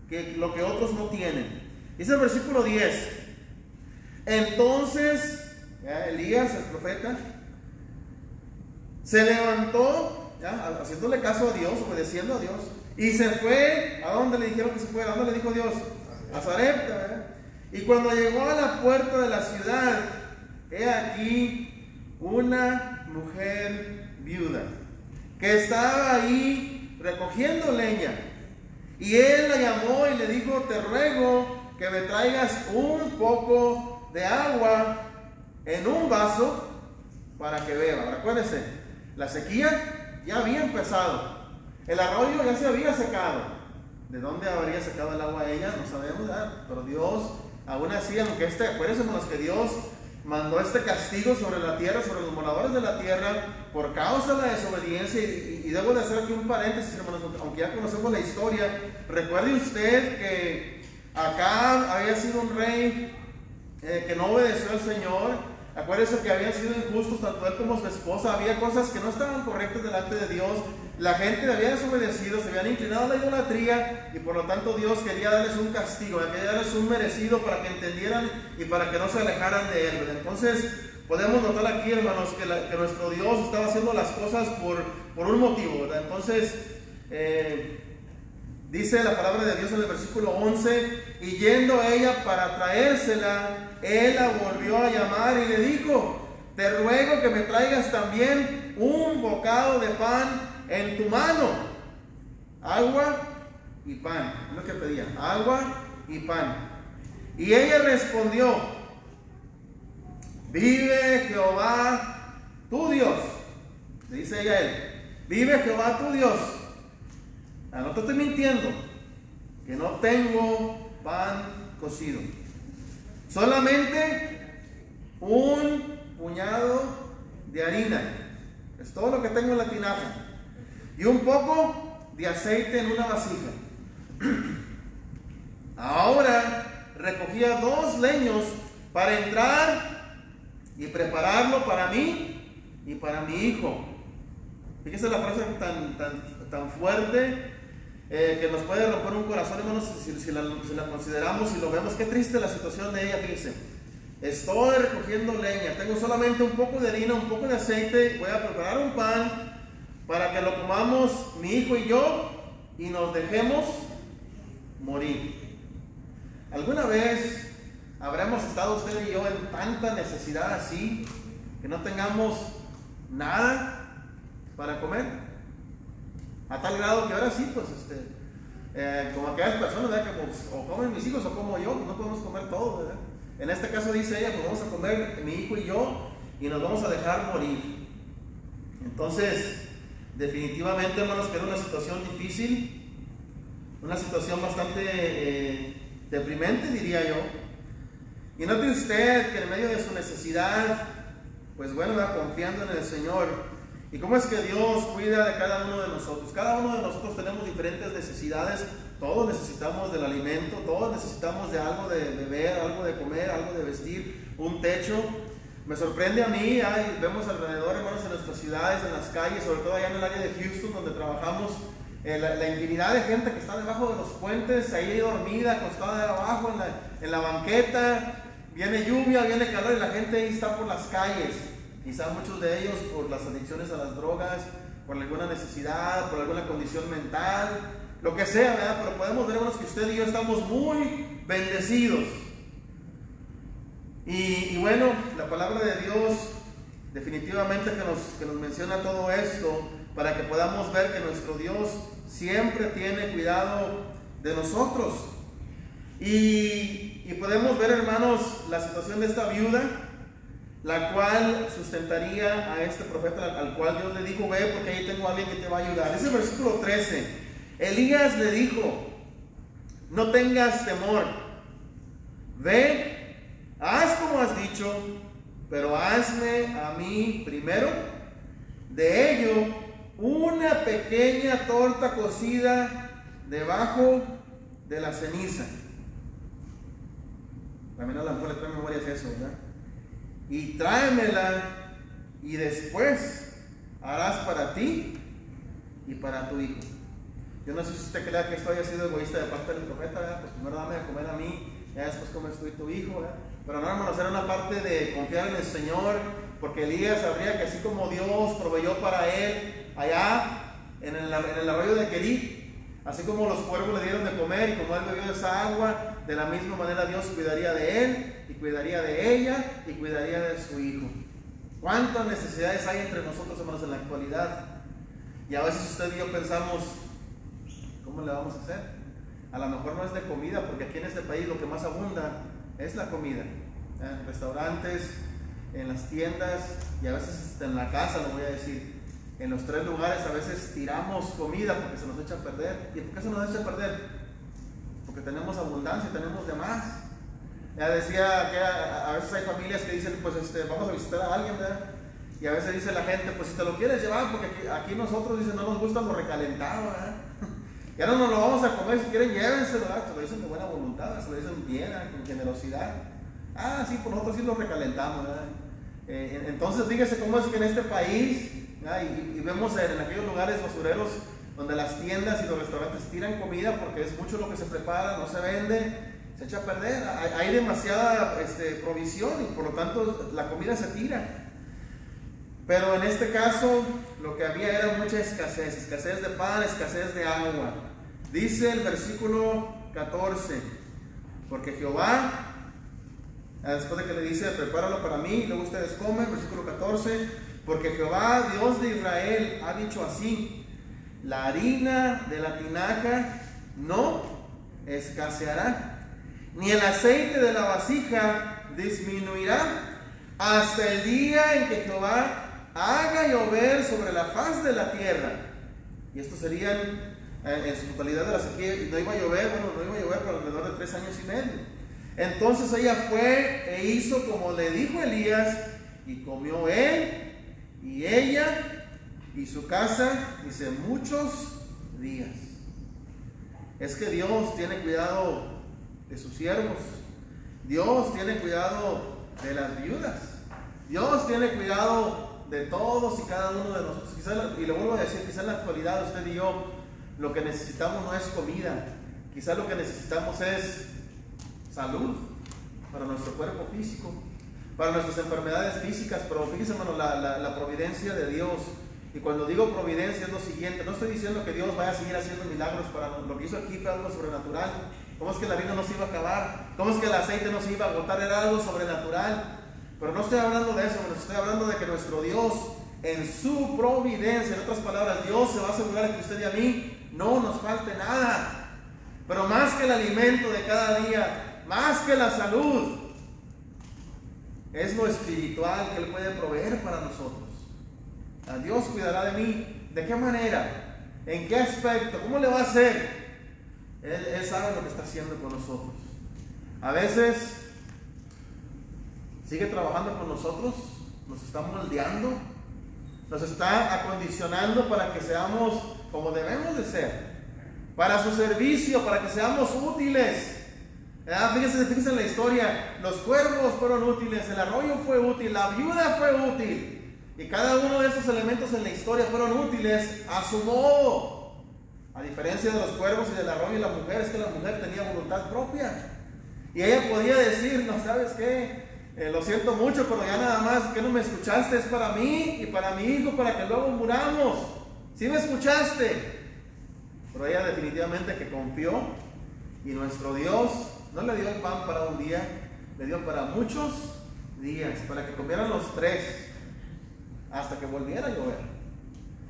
Speaker 1: que lo que otros no tienen? Dice el versículo 10, entonces Elías, el profeta, se levantó, haciéndole caso a Dios, obedeciendo a Dios, y se fue. ¿A dónde le dijeron que se fuera? ¿A dónde le dijo Dios? A Sarepta, ¿verdad? Y cuando llegó a la puerta de la ciudad, he aquí una mujer viuda que estaba ahí recogiendo leña. Y él la llamó y le dijo, te ruego que me traigas un poco de agua en un vaso para que beba. Recuérdense, la sequía ya había empezado, el arroyo ya se había secado. ¿De dónde habría sacado el agua a ella? No sabemos, ¿verdad? Pero Dios, aún así, aunque acuérdense, hermanos, que Dios mandó este castigo sobre la tierra, sobre los moradores de la tierra, por causa de la desobediencia. Y debo de hacer aquí un paréntesis, hermanos, aunque ya conocemos la historia. Recuerde usted que Acab había sido un rey que no obedeció al Señor. Acuérdense que habían sido injustos tanto él como su esposa. Había cosas que no estaban correctas delante de Dios. La gente había desobedecido, se habían inclinado a la idolatría, y por lo tanto Dios quería darles un castigo, quería darles un merecido para que entendieran y para que no se alejaran de él, ¿verdad? Entonces podemos notar aquí, hermanos, que nuestro Dios estaba haciendo las cosas por un motivo, ¿verdad? Entonces dice la palabra de Dios en el versículo 11: y yendo ella para traérsela, él la volvió a llamar y le dijo: te ruego que me traigas también un bocado de pan en tu mano, agua y pan. Es lo que pedía, agua y pan. Y ella respondió: vive Jehová tu Dios. Le dice ella a él: vive Jehová tu Dios, no te estoy mintiendo, que no tengo pan cocido, solamente un puñado de harina, es todo lo que tengo en la tinaja, y un poco de aceite en una vasija. Ahora recogía 2 leños para entrar y prepararlo para mí y para mi hijo. Fíjese la frase tan fuerte, que nos puede romper un corazón, hermanos, si la consideramos y lo vemos. Qué triste la situación de ella. Fíjense: estoy recogiendo leña, tengo solamente un poco de harina, un poco de aceite, voy a preparar un pan para que lo comamos mi hijo y yo y nos dejemos morir. ¿Alguna vez habremos estado usted y yo en tanta necesidad así, que no tengamos nada para comer? A tal grado que ahora sí, pues como aquellas personas, ¿verdad?, que pues, o comen mis hijos o como yo, pues no podemos comer todo, ¿verdad? En este caso dice ella: pues vamos a comer mi hijo y yo y nos vamos a dejar morir. Entonces, definitivamente, hermanos, que era una situación difícil, una situación bastante deprimente, diría yo. Y note usted que en medio de su necesidad, pues bueno, va confiando en el Señor. ¿Y cómo es que Dios cuida de cada uno de nosotros? Cada uno de nosotros tenemos diferentes necesidades. Todos necesitamos del alimento, todos necesitamos de algo de beber, algo de comer, algo de vestir, un techo. Me sorprende a mí, vemos alrededor, hermanos, en nuestras ciudades, en las calles, sobre todo allá en el área de Houston, donde trabajamos, la infinidad de gente que está debajo de los puentes, ahí dormida, acostada abajo en la banqueta. Viene lluvia, viene calor y la gente ahí está por las calles. Quizás muchos de ellos por las adicciones a las drogas, por alguna necesidad, por alguna condición mental, lo que sea, ¿verdad? Pero podemos ver, hermanos, que usted y yo estamos muy bendecidos. Y bueno, la palabra de Dios definitivamente que nos menciona todo esto, para que podamos ver que nuestro Dios siempre tiene cuidado de nosotros. Y podemos ver, hermanos, la situación de esta viuda, la cual sustentaría a este profeta, al cual Dios le dijo: ve, porque ahí tengo a alguien que te va a ayudar. Ese versículo 13, Elías le dijo: no tengas temor, ve, haz como has dicho, pero hazme a mí primero de ello una pequeña torta cocida debajo de la ceniza. También a lo mejor le trae memoria hacia eso, ¿verdad? Y tráemela, y después harás para ti y para tu hijo. Yo no sé si usted crea que esto haya sido egoísta de parte del profeta, ¿verdad? Pues primero dame a comer a mí, ya después comes tú y tu hijo, ¿verdad? Pero no, hermanos, era una parte de confiar en el Señor, porque Elías sabría que así como Dios proveyó para él allá en el arroyo de Querit, así como los cuervos le dieron de comer y como él bebió esa agua, de la misma manera Dios cuidaría de él y cuidaría de ella y cuidaría de su hijo. ¿Cuántas necesidades hay entre nosotros, hermanos, en la actualidad? Y a veces usted y yo pensamos: ¿cómo le vamos a hacer? A lo mejor no es de comida, porque aquí en este país lo que más abunda es la comida. En restaurantes, en las tiendas y a veces hasta en la casa, lo voy a decir. En los 3 lugares a veces tiramos comida porque se nos echa a perder. ¿Y por qué se nos echa a perder? Porque tenemos abundancia, tenemos de más. Ya decía que a veces hay familias que dicen, pues vamos a visitar a alguien, ¿verdad? Y a veces dice la gente, pues si te lo quieres llevar, porque aquí nosotros, dicen, no nos gusta lo recalentado, ¿verdad? Ya no nos lo vamos a comer, si quieren llévenselo, ¿verdad? Se lo dicen de buena voluntad, se lo dicen bien, ¿verdad? Con generosidad. Ah, sí, pues nosotros sí lo recalentamos, ¿verdad? Entonces fíjese cómo es que en este país, y vemos en aquellos lugares basureros donde las tiendas y los restaurantes tiran comida porque es mucho lo que se prepara, no se vende, se echa a perder, hay demasiada provisión y por lo tanto la comida se tira. Pero en este caso lo que había era mucha escasez de pan, escasez de agua. Dice el versículo 14, porque Jehová, después de que le dice, prepáralo para mí, y luego ustedes comen, versículo 14, porque Jehová, Dios de Israel, ha dicho así, la harina de la tinaja no escaseará, ni el aceite de la vasija disminuirá, hasta el día en que Jehová haga llover sobre la faz de la tierra. Y esto serían en su totalidad de la sequía, y no iba a llover por alrededor de 3 años y medio. Entonces ella fue e hizo como le dijo Elías, y comió él y ella y su casa, dice, muchos días. Es que Dios tiene cuidado de sus siervos, Dios tiene cuidado de las viudas, Dios tiene cuidado de todos y cada uno de nosotros. Y le vuelvo a decir, quizás en la actualidad usted y yo lo que necesitamos no es comida, quizás lo que necesitamos es salud para nuestro cuerpo físico, para nuestras enfermedades físicas. Pero fíjese, hermano, la providencia de Dios. Y cuando digo providencia es lo siguiente, no estoy diciendo que Dios vaya a seguir haciendo milagros para lo que hizo aquí, fue algo sobrenatural. ¿Cómo es que la harina no se iba a acabar? ¿Cómo es que el aceite no se iba a agotar? Era algo sobrenatural. Pero no estoy hablando de eso, estoy hablando de que nuestro Dios, en su providencia, en otras palabras, Dios se va a asegurar de que usted y a mí no nos falte nada. Pero más que el alimento de cada día, más que la salud, es lo espiritual que Él puede proveer para nosotros. A Dios cuidará de mí. ¿De qué manera? ¿En qué aspecto? ¿Cómo le va a hacer? Él sabe lo que está haciendo con nosotros. A veces sigue trabajando con nosotros, nos está moldeando, nos está acondicionando para que seamos como debemos de ser, para su servicio, para que seamos útiles. Fíjense en la historia, los cuervos fueron útiles, el arroyo fue útil, la viuda fue útil. Y cada uno de esos elementos en la historia fueron útiles a su modo. A diferencia de los cuervos y del arroyo y la mujer, es que la mujer tenía voluntad propia. Y ella podía decir, no sabes qué, lo siento mucho, pero ya nada más que no me escuchaste, es para mí y para mi hijo, para que luego muramos. ¿Sí me escuchaste? Pero ella definitivamente que confió, y nuestro Dios no le dio el pan para un día, le dio para muchos días, para que comieran los 3. Hasta que volviera a llover.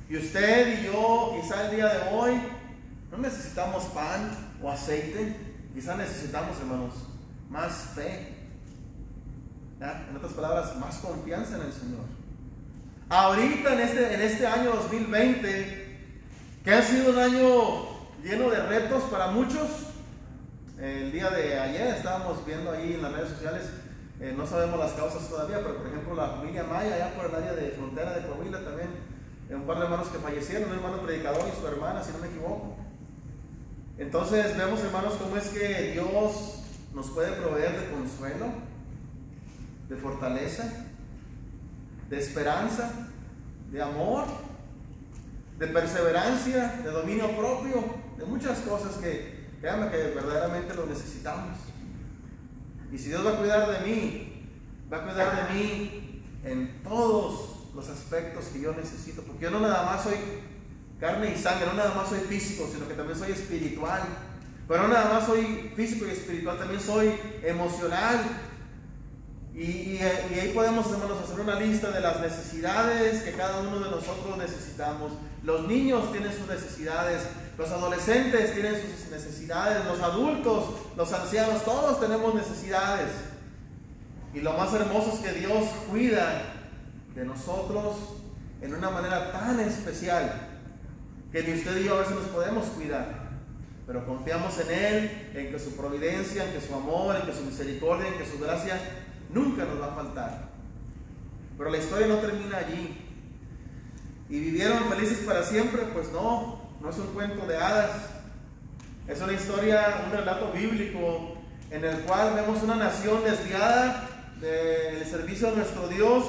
Speaker 1: Y usted y yo, quizá el día de hoy, no necesitamos pan o aceite, quizá necesitamos, hermanos, más fe. ¿Ya? En otras palabras, más confianza en el Señor. Ahorita en este año 2020, que ha sido un año lleno de retos para muchos, el día de ayer estábamos viendo ahí en las redes sociales, no sabemos las causas todavía, pero por ejemplo la familia Maya, allá por el área de frontera de Coahuila también, un par de hermanos que fallecieron, un hermano predicador y su hermana, si no me equivoco. Entonces vemos, hermanos, cómo es que Dios nos puede proveer de consuelo, de fortaleza, de esperanza, de amor, de perseverancia, de dominio propio, de muchas cosas que, créanme, que verdaderamente lo necesitamos. Y si Dios va a cuidar de mí, va a cuidar de mí en todos los aspectos que yo necesito, porque yo no nada más soy carne y sangre, no nada más soy físico, sino que también soy espiritual. Pero no nada más soy físico y espiritual, también soy emocional. Y ahí podemos, hermanos, hacer una lista de las necesidades que cada uno de nosotros necesitamos. Los niños tienen sus necesidades, los adolescentes tienen sus necesidades, los adultos, los ancianos, todos tenemos necesidades. Y lo más hermoso es que Dios cuida de nosotros en una manera tan especial que ni usted y yo a veces nos podemos cuidar. pero confiamos en Él, en que su providencia, en que su amor, en que su misericordia, en que su gracia nunca nos va a faltar. Pero la historia no termina allí. ¿Y vivieron felices para siempre? Pues no es un cuento de hadas. Es una historia, un relato bíblico en el cual vemos una nación desviada del servicio de nuestro Dios.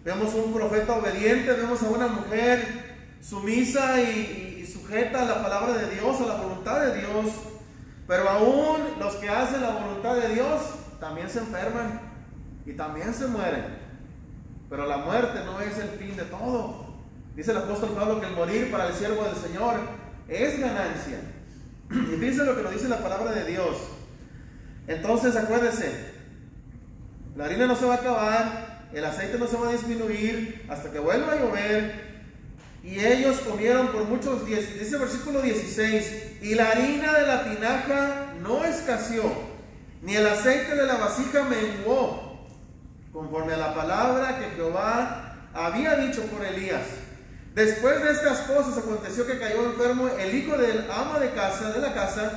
Speaker 1: Vemos un profeta obediente, vemos a una mujer sumisa y sujeta a la palabra de Dios, a la voluntad de Dios. Pero aún los que hacen la voluntad de Dios también se enferman y también se mueren. Pero la muerte no es el fin de todo. Dice el apóstol Pablo que el morir para el siervo del Señor es ganancia. Y fíjense lo que nos dice la palabra de Dios. Entonces acuérdense, la harina no se va a acabar, el aceite no se va a disminuir hasta que vuelva a llover. Y ellos comieron por muchos días. Dice el versículo 16: y la harina de la tinaja no escaseó, ni el aceite de la vasija menguó, conforme a la palabra que Jehová había dicho por Elías. Después de estas cosas aconteció que cayó enfermo el hijo del ama de la casa,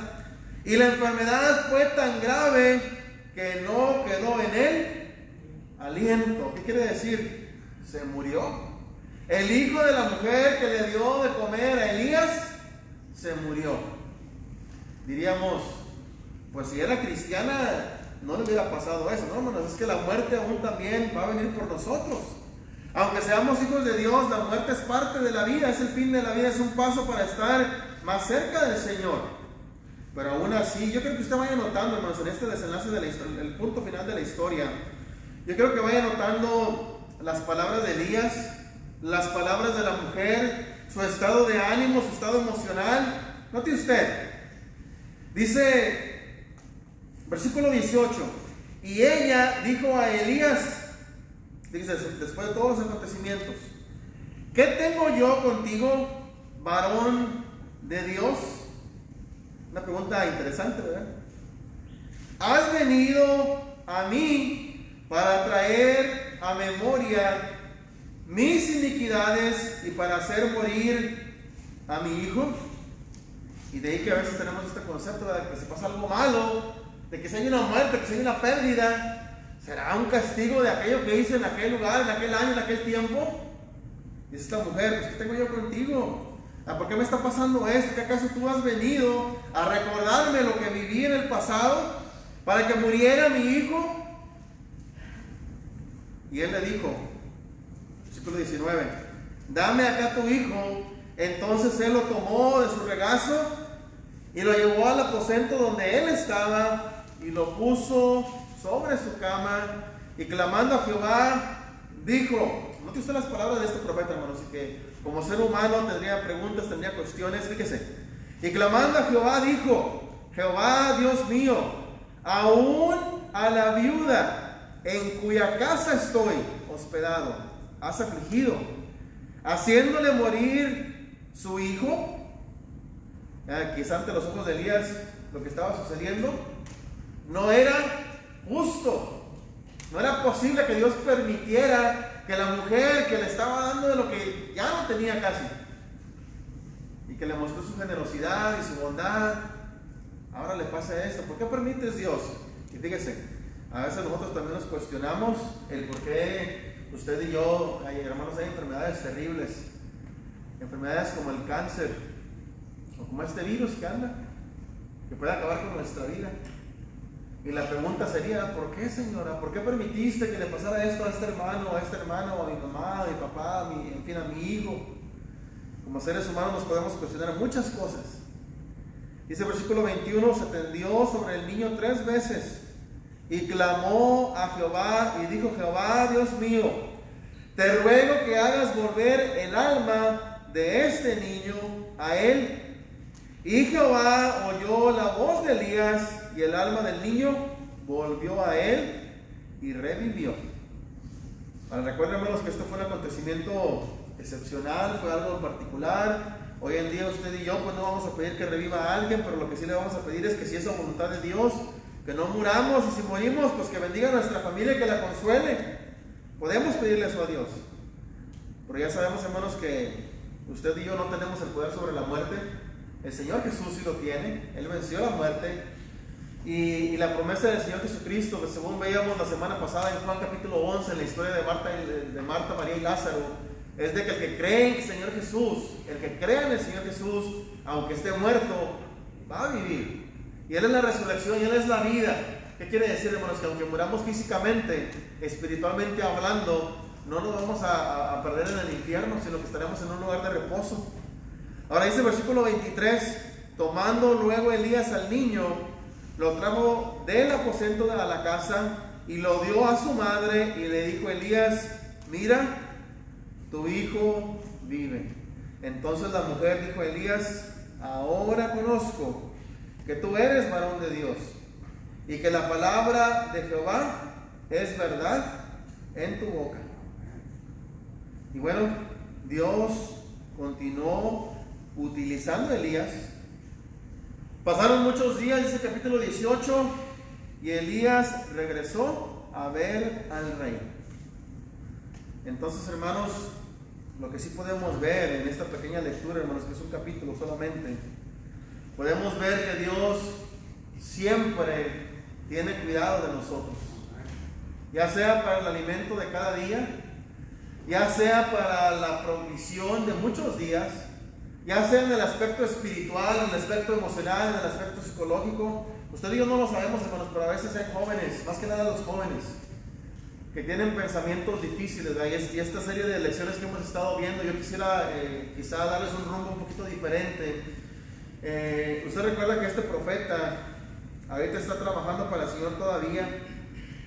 Speaker 1: y la enfermedad fue tan grave que no quedó en él aliento. ¿Qué quiere decir? Se murió. El hijo de la mujer que le dio de comer a Elías se murió. Diríamos, pues si era cristiana no le hubiera pasado eso. No, hermanos, es que la muerte aún también va a venir por nosotros. Aunque seamos hijos de Dios, la muerte es parte de la vida, es el fin de la vida, es un paso para estar más cerca del Señor. Pero aún así, yo creo que usted vaya notando, hermanos, en este desenlace de la historia, el punto final de la historia, yo creo que vaya notando las palabras de Elías, las palabras de la mujer, su estado de ánimo, su estado emocional. Note usted, dice, versículo 18, y ella dijo a Elías, dice, después de todos los acontecimientos: ¿qué tengo yo contigo, varón de Dios? Una pregunta interesante, ¿verdad? ¿Has venido a mí para traer a memoria mis iniquidades y para hacer morir a mi hijo? Y de ahí que a veces tenemos este concepto de que si pasa algo malo, de que si hay una muerte, que si hay una pérdida, ¿será un castigo de aquello que hice en aquel lugar, en aquel año, en aquel tiempo? Dice esta mujer: pues ¿qué tengo yo contigo? ¿Por qué me está pasando esto? ¿Que acaso tú has venido a recordarme lo que viví en el pasado para que muriera mi hijo? Y él le dijo, versículo 19: dame acá tu hijo. Entonces él lo tomó de su regazo y lo llevó al aposento donde él estaba y lo puso sobre su cama, y clamando a Jehová dijo, note usted las palabras de este profeta, hermanos, y que como ser humano tendría preguntas, tendría cuestiones. Fíjese: y clamando a Jehová dijo, Jehová Dios mío, aún a la viuda en cuya casa estoy hospedado has afligido, haciéndole morir su hijo. Quizá ante los ojos de Elías lo que estaba sucediendo no era justo, no era posible que Dios permitiera que la mujer que le estaba dando de lo que ya no tenía casi, y que le mostró su generosidad y su bondad, ahora le pasa esto. ¿Por qué permites, Dios? Y fíjese, a veces nosotros también nos cuestionamos el por qué usted y yo, hermanos, hay enfermedades terribles, enfermedades como el cáncer, o como este virus que anda, que puede acabar con nuestra vida. Y la pregunta sería, ¿por qué, Señora? ¿Por qué permitiste que le pasara esto a este hermano, o a mi mamá, a mi papá, en fin, a mi hijo? Como seres humanos nos podemos cuestionar muchas cosas. Dice el versículo 21, se tendió sobre el niño 3 veces y clamó a Jehová y dijo, Jehová Dios mío, te ruego que hagas volver el alma de este niño a él. Y Jehová oyó la voz de Elías y el alma del niño volvió a él y revivió. Recuerden, hermanos, que esto fue un acontecimiento excepcional, fue algo en particular. Hoy en día usted y yo pues no vamos a pedir que reviva a alguien, pero lo que sí le vamos a pedir es que si es la voluntad de Dios, que no muramos, y si morimos, pues que bendiga a nuestra familia y que la consuele. Podemos pedirle eso a Dios, pero ya sabemos, hermanos, que usted y yo no tenemos el poder sobre la muerte. El Señor Jesús sí lo tiene. Él venció la muerte. Y la promesa del Señor Jesucristo, que según veíamos la semana pasada en Juan capítulo 11, en la historia de Marta, María y Lázaro, es de que el que cree en el Señor Jesús, el que cree en el Señor Jesús, aunque esté muerto, va a vivir. Y Él es la resurrección y Él es la vida. ¿Qué quiere decir, hermanos? Que aunque muramos físicamente, espiritualmente hablando, no nos vamos a perder en el infierno, sino que estaremos en un lugar de reposo. Ahora dice el versículo 23, tomando luego Elías al niño, lo trajo del aposento de la casa y lo dio a su madre y le dijo Elías, mira, tu hijo vive. Entonces la mujer dijo a Elías, ahora conozco que tú eres varón de Dios y que la palabra de Jehová es verdad en tu boca. Y bueno, Dios continuó utilizando a Elías. Pasaron muchos días, dice el capítulo 18, y Elías regresó a ver al rey. Entonces, hermanos, lo que sí podemos ver en esta pequeña lectura, hermanos, que es un capítulo solamente, podemos ver que Dios siempre tiene cuidado de nosotros, ya sea para el alimento de cada día, ya sea para la provisión de muchos días, ya sea en el aspecto espiritual, en el aspecto emocional, en el aspecto psicológico. Usted y yo no lo sabemos, hermanos, pero a veces hay jóvenes, más que nada los jóvenes, que tienen pensamientos difíciles, ¿verdad? Y esta serie de lecciones que hemos estado viendo, yo quisiera quizá darles un rumbo un poquito diferente. Usted recuerda que este profeta ahorita está trabajando para el Señor todavía,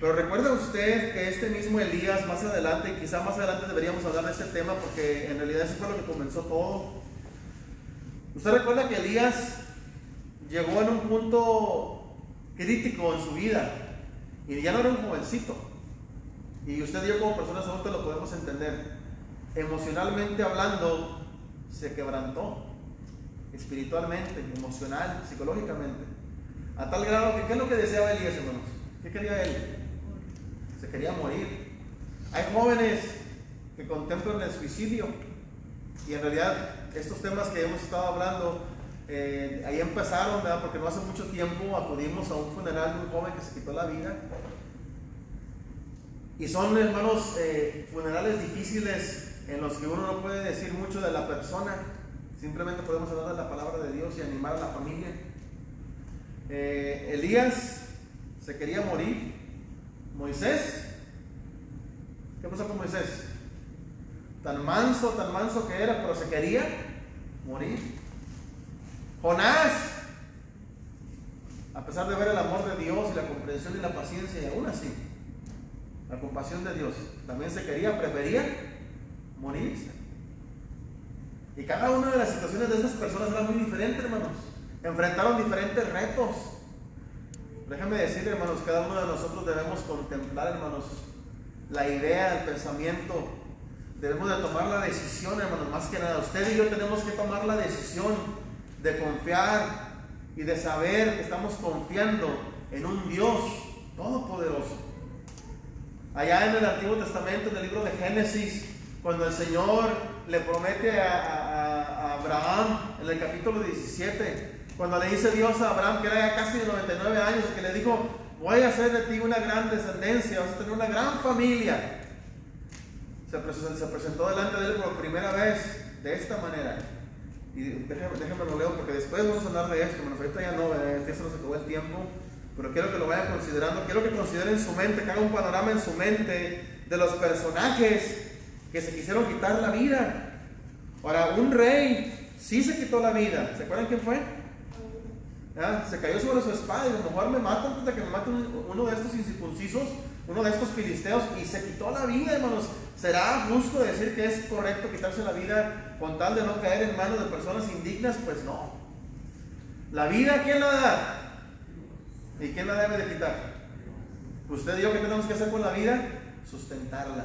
Speaker 1: pero recuerda usted que este mismo Elías más adelante, y quizá más adelante deberíamos hablar de este tema porque en realidad eso fue lo que comenzó todo. Usted recuerda que Elías llegó en un punto crítico en su vida y ya no era un jovencito. Y usted y yo como personas adultas lo podemos entender. Emocionalmente hablando, se quebrantó. Espiritualmente, emocional, psicológicamente. A tal grado que, ¿qué es lo que deseaba Elías, hermanos? ¿Qué quería él? Se quería morir. Hay jóvenes que contemplan el suicidio. Y en realidad, estos temas que hemos estado hablando, ahí empezaron, ¿verdad? Porque no hace mucho tiempo acudimos a un funeral de un joven que se quitó la vida. Y son, hermanos, funerales difíciles en los que uno no puede decir mucho de la persona. Simplemente podemos hablar de la palabra de Dios y animar a la familia. Elías se quería morir. Moisés, ¿qué pasó con Moisés? Tan manso que era, pero se quería morir. Jonás, a pesar de ver el amor de Dios y la comprensión y la paciencia, y aún así, la compasión de Dios, también prefería morirse. Y cada una de las situaciones de estas personas era muy diferente, hermanos. Enfrentaron diferentes retos. Déjenme decir, hermanos, cada uno de nosotros debemos contemplar, hermanos, la idea, el pensamiento. Debemos de tomar la decisión, hermanos, más que nada. Usted y yo tenemos que tomar la decisión de confiar y de saber que estamos confiando en un Dios todopoderoso. Allá en el Antiguo Testamento, en el libro de Génesis, cuando el Señor le promete a Abraham, en el capítulo 17, cuando le dice Dios a Abraham, que era ya casi de 99 años, que le dijo, voy a hacer de ti una gran descendencia, vas a tener una gran familia. Se presentó delante de él por primera vez de esta manera. Y déjenme lo leo porque después vamos a hablar de esto, hermanos. Ahorita ya no, ya se nos acabó el tiempo, pero quiero que lo vayan considerando. Quiero que consideren en su mente, que haga un panorama en su mente de los personajes que se quisieron quitar la vida. Ahora, un rey sí se quitó la vida. ¿Se acuerdan quién fue? ¿Ah? Se cayó sobre su espada y a lo mejor me matan antes de que me mate uno de estos incircuncisos, uno de estos filisteos, y se quitó la vida, hermanos. ¿Será justo decir que es correcto quitarse la vida con tal de no caer en manos de personas indignas? Pues no. La vida, ¿quién la da? ¿Y quién la debe de quitar? Usted y yo, ¿qué tenemos que hacer con la vida? Sustentarla.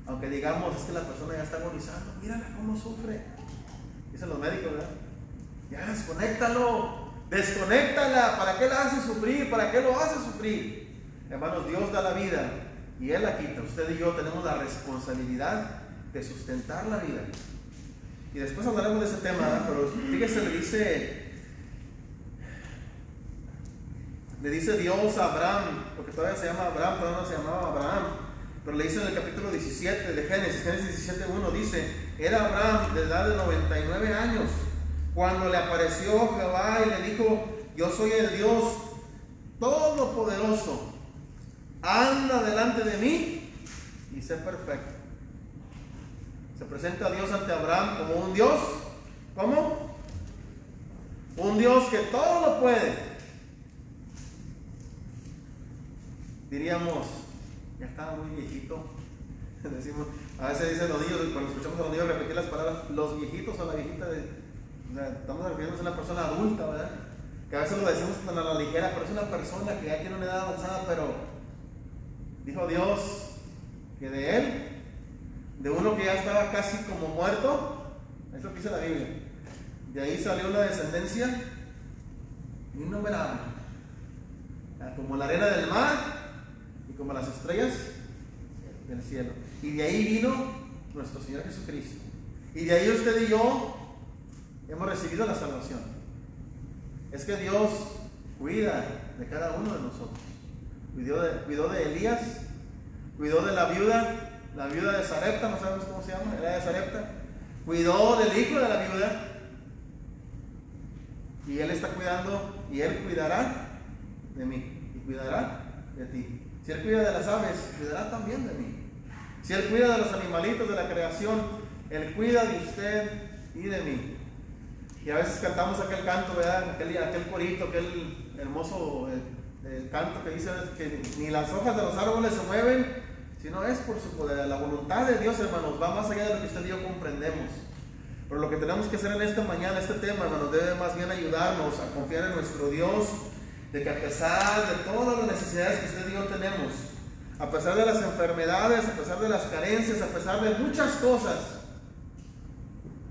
Speaker 1: Aunque digamos, es que la persona ya está agonizando, mírala cómo sufre. Dicen los médicos, ¿verdad? Ya, desconéctala. ¿Para qué la hace sufrir? ¿Para qué lo hace sufrir? Hermanos, Dios da la vida y Él la quita. Usted y yo tenemos la responsabilidad de sustentar la vida. y después hablaremos de ese tema, ¿verdad? Pero fíjese, le dice Dios a Abraham, porque todavía se llama Abraham, todavía no se llamaba Abraham, pero le dice en el capítulo 17 de Génesis 17:1, dice: era Abraham de edad de 99 años cuando le apareció Jehová y le dijo: yo soy el Dios Todopoderoso, anda delante de mí y sé perfecto. Se presenta a Dios ante Abraham como un Dios, ¿cómo? Un Dios que todo lo puede. Diríamos, ya estaba muy viejito. Decimos, a veces dicen los niños, cuando escuchamos a los niños repetir las palabras, los viejitos o la viejita, o sea, estamos refiriéndonos a una persona adulta, ¿verdad? Que a veces lo decimos tan a la ligera, pero es una persona que ya tiene una edad avanzada, pero dijo Dios que de él, de uno que ya estaba casi como muerto, es lo que dice la Biblia, de ahí salió una descendencia innumerable, como la arena del mar y como las estrellas del cielo. Y de ahí vino nuestro Señor Jesucristo. Y de ahí usted y yo hemos recibido la salvación. Es que Dios cuida de cada uno de nosotros. Cuidó de Elías, cuidó de la viuda de Sarepta, no sabemos cómo se llama, era de Sarepta. Cuidó del hijo de la viuda. Y Él está cuidando, y Él cuidará de mí, y cuidará de ti. Si Él cuida de las aves, cuidará también de mí. Si Él cuida de los animalitos de la creación, Él cuida de usted y de mí. Y a veces cantamos aquel canto, ¿verdad? Aquel corito, aquel hermoso canto que dice que ni las hojas de los árboles se mueven, sino es por su poder. La voluntad de Dios, hermanos, va más allá de lo que usted y yo comprendemos. Pero lo que tenemos que hacer en esta mañana, este tema, hermanos, debe más bien ayudarnos a confiar en nuestro Dios, de que a pesar de todas las necesidades que usted y yo tenemos, a pesar de las enfermedades, a pesar de las carencias, a pesar de muchas cosas,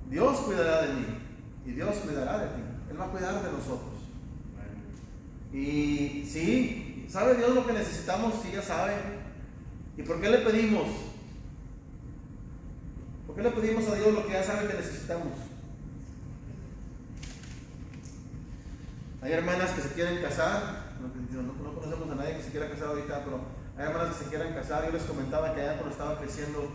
Speaker 1: Dios cuidará de mí y Dios cuidará de ti. Él va a cuidar de nosotros. Y sí, ¿sabe Dios lo que necesitamos? Sí, ya sabe. ¿Y por qué le pedimos? ¿Por qué le pedimos a Dios lo que ya sabe que necesitamos? Hay hermanas que se quieren casar, no conocemos a nadie que se quiera casar ahorita, pero hay hermanas que se quieran casar. Yo les comentaba que allá cuando estaba creciendo,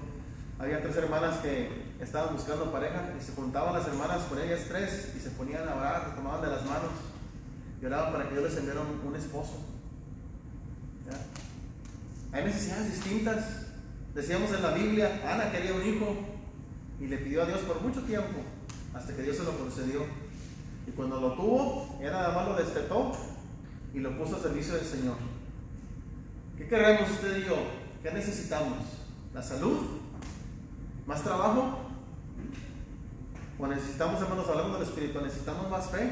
Speaker 1: había 3 hermanas que estaban buscando pareja y se juntaban las hermanas con ellas 3 y se ponían a orar, se tomaban de las manos y oraban para que Dios les enviara un esposo. ¿Ya? Hay necesidades distintas. Decíamos en la Biblia, Ana quería un hijo y le pidió a Dios por mucho tiempo hasta que Dios se lo concedió. Y cuando lo tuvo, ella nada más lo destetó y lo puso al servicio del Señor. ¿Qué queremos usted y yo? ¿Qué necesitamos? ¿La salud? ¿Más trabajo? ¿O necesitamos, hermanos, hablando del Espíritu, necesitamos más fe?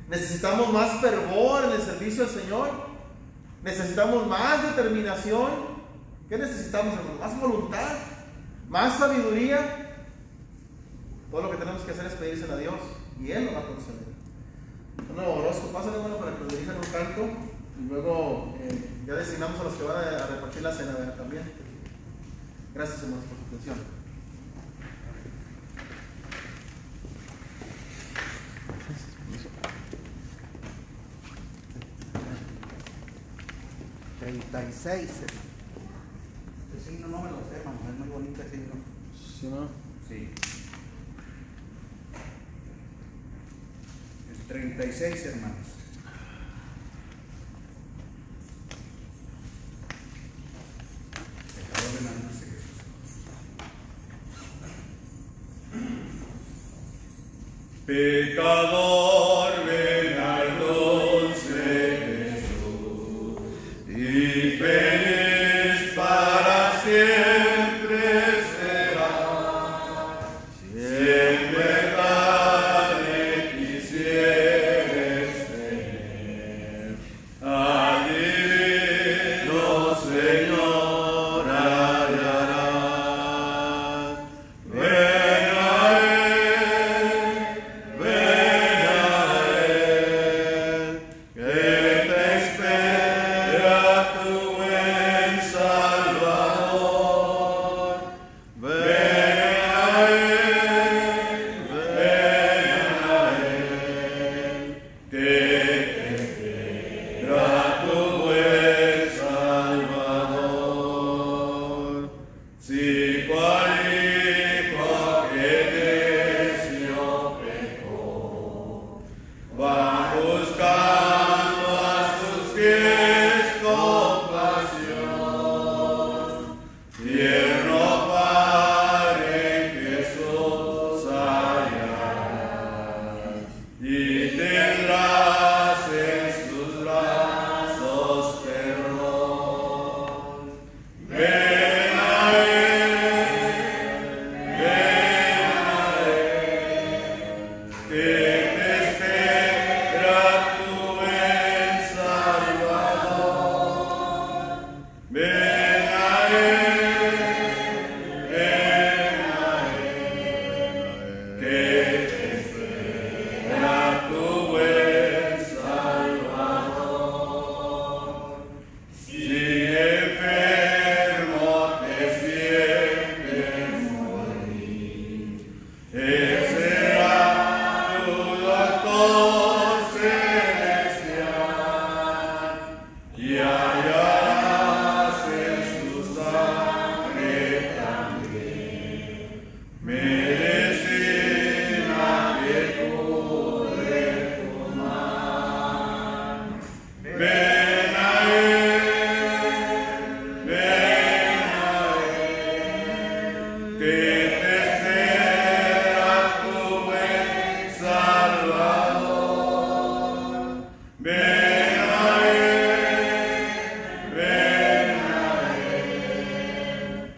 Speaker 1: ¿Necesitamos más fervor en el servicio del Señor? ¿Necesitamos más determinación? ¿Qué necesitamos, hermanos? ¿Más voluntad? ¿Más sabiduría? Todo lo que tenemos que hacer es pedírselo a Dios y Él lo va a conceder. Bueno, Orozco, pásale, hermano, para que nos dirijan un canto y luego ya designamos a los que van a repartir la cena también. Gracias, hermanos, por su atención.
Speaker 6: El signo no me lo sé, hermano, es muy bonito el signo.
Speaker 1: ¿Sí, no?
Speaker 6: Sí. El 36, hermanos. Pecador de la noche, Jesús.
Speaker 5: Pecador, ven al dulce Jesús, y feliz para siempre será, si en verdad le quisieres tener. Al divino Señor hallarás. Ven a Él, ven a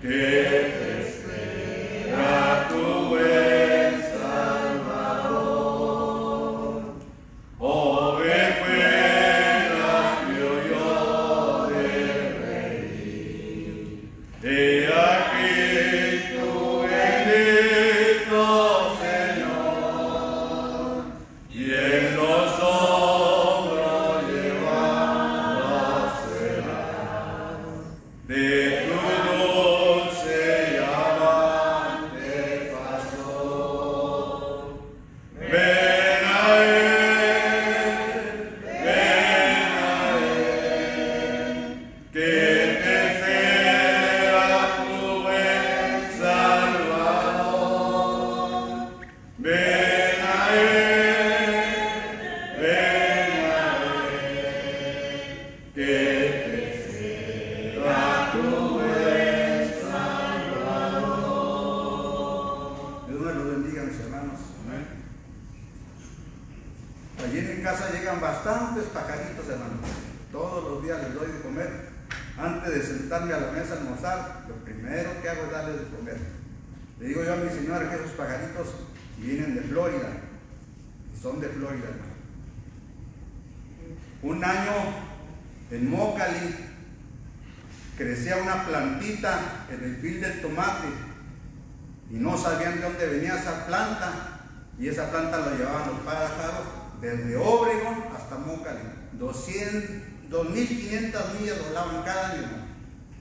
Speaker 5: que te espera tu buen Salvador. Ovejuelas vio yo de reír. He aquí tu bendito Señor, y en los hombros llevando serás de tu dulce y amante pastor. Ven a él, que te espera tu buen Salvador. Ven a él, que te espera tu buen Salvador.
Speaker 6: Dios me los bendiga, mis hermanos. Allí en mi casa llegan bastantes pajaritos, hermanos. Todos los días les doy de comer. Antes de sentarme a la mesa a almorzar, lo primero que hago es darles de comer. Le digo yo a mi señora que esos pajaritos vienen de Florida. Y son de Florida, hermano. Un año en Mocali crecía una plantita en el fil del tomate y no sabían de dónde venía esa planta, y esa planta la llevaban los pájaros desde Obregón hasta Mocali. 2.500 millas volaban cada año, hermano.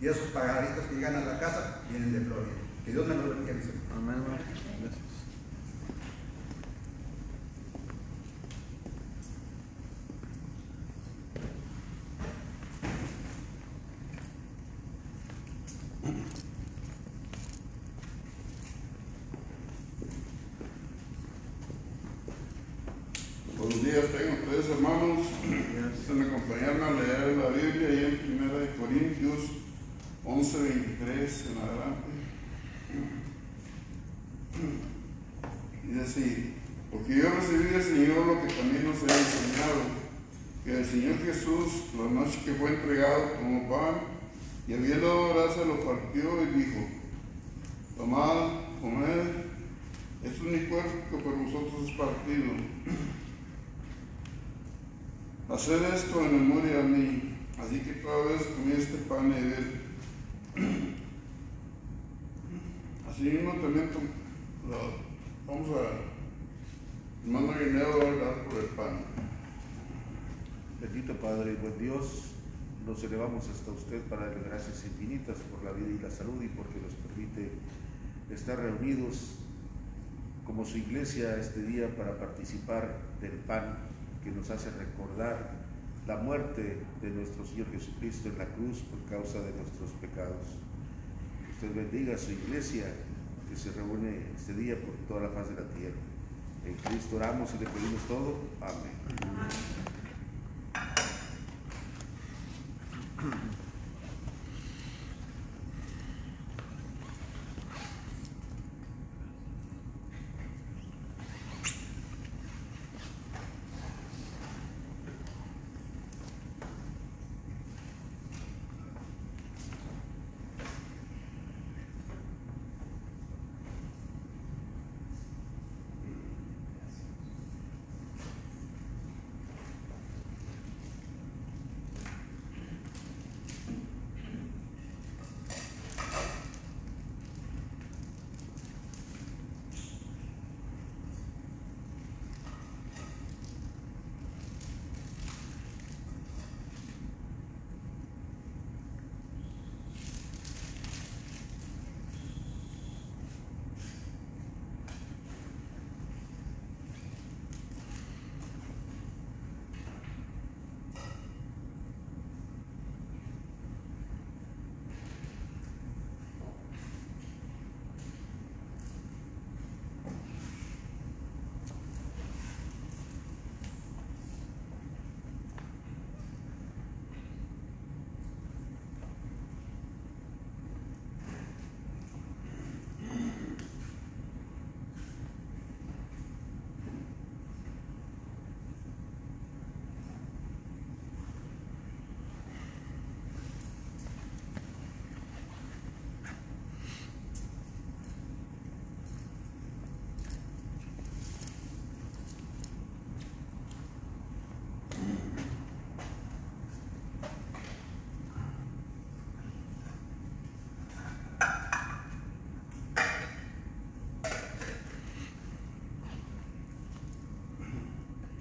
Speaker 6: Y esos pajaritos que llegan a la casa vienen de Florida. Que Dios me los bendiga, mis hermanos.
Speaker 1: Amén, hermano. Gracias.
Speaker 5: Buenos días, tengan ustedes, hermanos. Pueden acompañarme a leer la Biblia ahí en 1 Corintios 11:23 en adelante. Dice así: porque yo recibí del Señor lo que también os he enseñado, que el Señor Jesús, la noche que fue entregado, tomó pan y habiendo dado gracias lo partió y dijo: tomad, comed, esto es mi cuerpo que por vosotros es partido. Haced esto en memoria de mí. Así que toda vez comí este pan y bebed. Así mismo también vamos a, hermano Guineo, a orar por el pan.
Speaker 7: Bendito Padre y buen Dios, nos elevamos hasta usted para darle gracias infinitas por la vida y la salud y porque nos permite estar reunidos como su iglesia este día para participar del pan que nos hace recordar la muerte de nuestro Señor Jesucristo en la cruz por causa de nuestros pecados. Que usted bendiga a su iglesia que se reúne este día por toda la faz de la tierra. En Cristo oramos y le pedimos todo. Amén.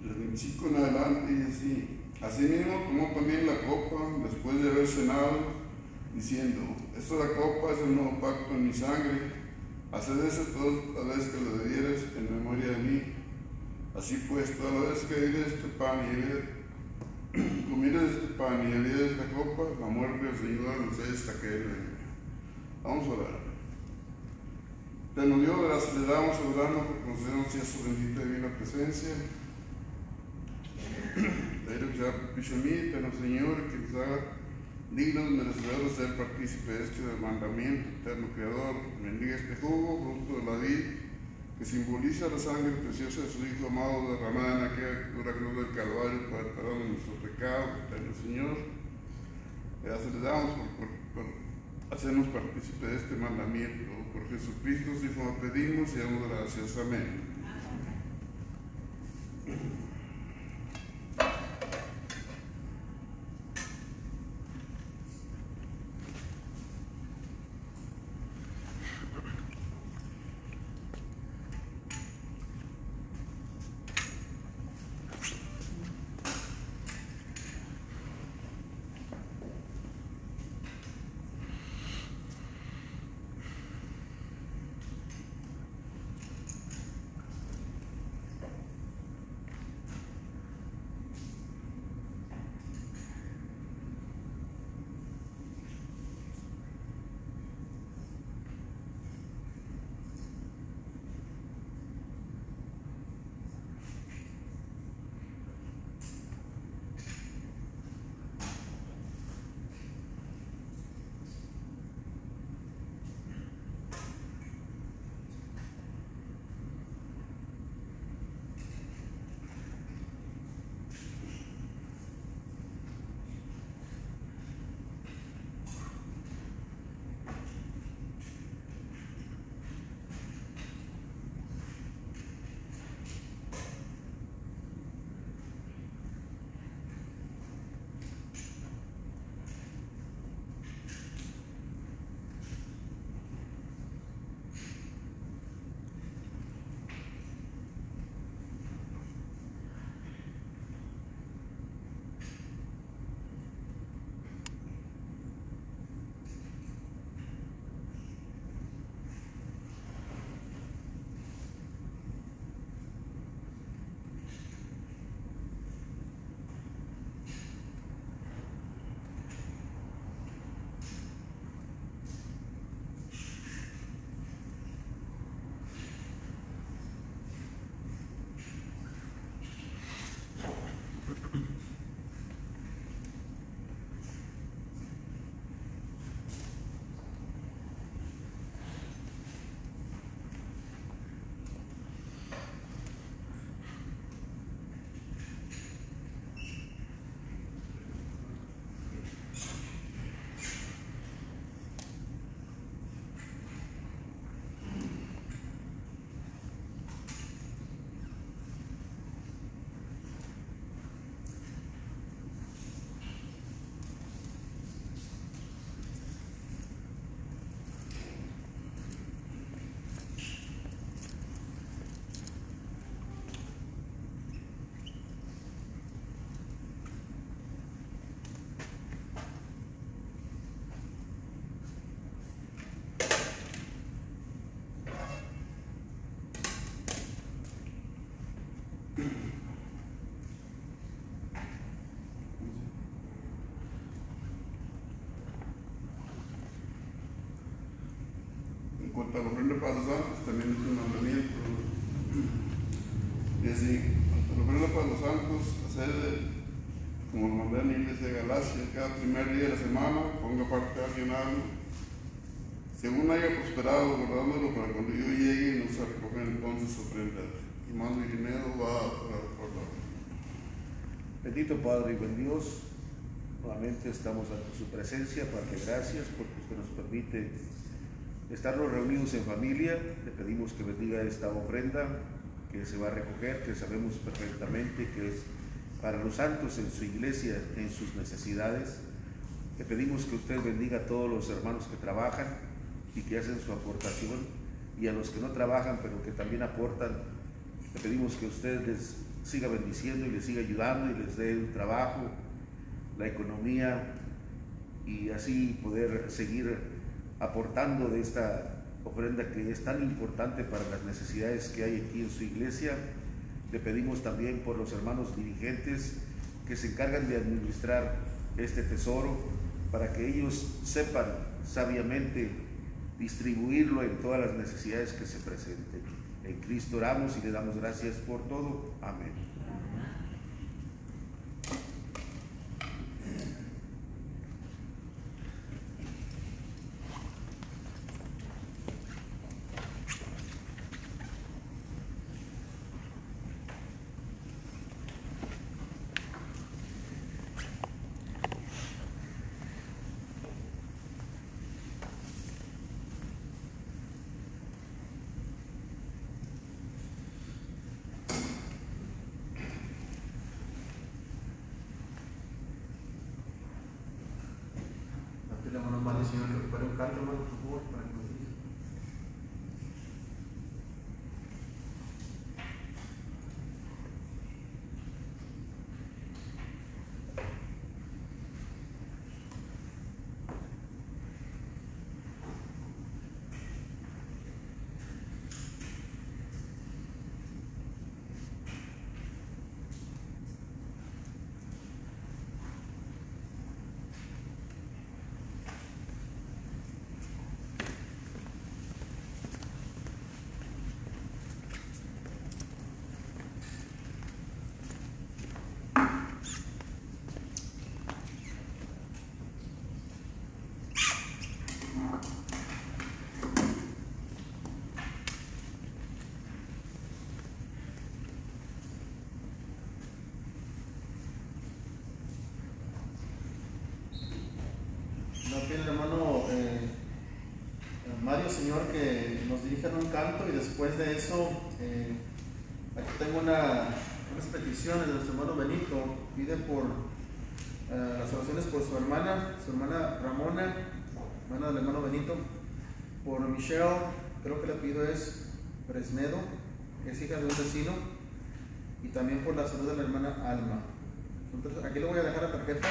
Speaker 5: Del 25 en adelante y así. Asimismo tomó también la copa después de haber cenado, diciendo: esta es la copa, es el nuevo pacto en mi sangre. Haced eso toda la vez que lo bebieres en memoria de mí. Así pues, toda la vez que bebieres este pan y comieres este pan y bebieres esta copa, la muerte del Señor anunciáis hasta que Él venga. Vamos a orar. Te nos dio gracias, le damos orando porque concedemos ya su bendita y divina presencia. Te digo que sea propicio a mí, pero Señor, que nos haga dignos, merecedores de ser partícipe de este mandamiento, eterno Creador. Bendiga este jugo, fruto de la vid, que simboliza la sangre preciosa de su Hijo amado, derramada en aquella dura cruz del Calvario para el perdón de nuestros pecados, eterno Señor. Gracias le damos por hacernos partícipe de este mandamiento. Por Jesucristo, su Hijo, pedimos y damos gracias. Amén. En cuanto a la ofrenda para los santos, también es un mandamiento. Y así, en cuanto a la ofrenda para los santos, hacer como mandé en la iglesia de Galacia, cada primer día de la semana, ponga parte a alguien algo, según haya prosperado, guardándolo para cuando yo llegue, no se recogen entonces ofrendas. Y más mi dinero va a recordar.
Speaker 7: Bendito Padre y buen Dios, nuevamente estamos ante su presencia para darle gracias porque usted nos permite estarnos reunidos en familia. Le pedimos que bendiga esta ofrenda que se va a recoger, que sabemos perfectamente que es para los santos en su iglesia, en sus necesidades. Le pedimos que usted bendiga a todos los hermanos que trabajan, y que hacen su aportación, y a los que no trabajan pero que también aportan, le pedimos que usted les siga bendiciendo y les siga ayudando y les dé el trabajo, la economía, y así poder seguir aportando de esta ofrenda que es tan importante para las necesidades que hay aquí en su iglesia. Le pedimos también por los hermanos dirigentes que se encargan de administrar este tesoro, para que ellos sepan sabiamente distribuirlo en todas las necesidades que se presenten. En Cristo oramos y le damos gracias por todo. Amén.
Speaker 1: Aquí le hermano Mario, Señor, que prepare un canto, hermano, por favor, para que nos dirija. Nos pide el hermano Mario, Señor, que nos dirijan un canto, y después de eso, aquí tengo unas peticiones de nuestro hermano Benito. Pide por las oraciones por su hermana Ramona, hermana del hermano Benito, por Michelle, creo que le pido es Fresnedo, que es hija de un vecino, y también por la salud de la hermana Alma. Entonces, aquí le voy a dejar la tarjeta.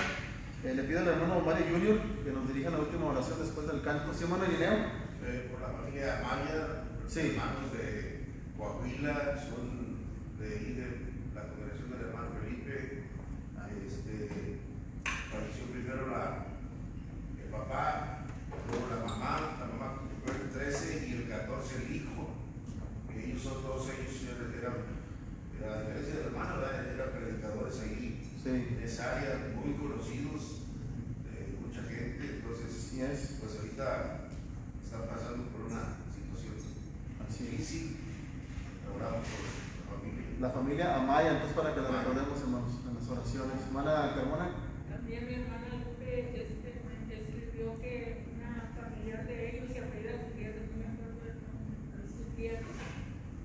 Speaker 1: Le pido al hermano Mario Junior que nos dirija la última oración después del canto. ¿Sí, hermano Irineo?
Speaker 8: Por la familia Maya, los
Speaker 1: Sí.
Speaker 8: hermanos de Coahuila, son de ahí de la congregación del hermano Felipe. Falleció primero el papá, luego la mamá fue el 13 y el 14 el hijo. Y ellos son todos ellos, eran, a diferencia del hermano, eran predicadores ahí.
Speaker 1: Sí.
Speaker 8: En esa área, muy conocidos, mucha gente. Entonces,
Speaker 1: Así es.
Speaker 8: pues ahorita están pasando por una situación
Speaker 1: Así es.
Speaker 8: difícil. Oramos por la familia.
Speaker 1: La familia Amaya, entonces, para que la recordemos, hermanos, en las oraciones. Hermana Carmona.
Speaker 9: También mi hermana Lupe escribió que una familiar de ellos se apellida Gutiérrez, no me acuerdo del nombre, pero es Gutiérrez.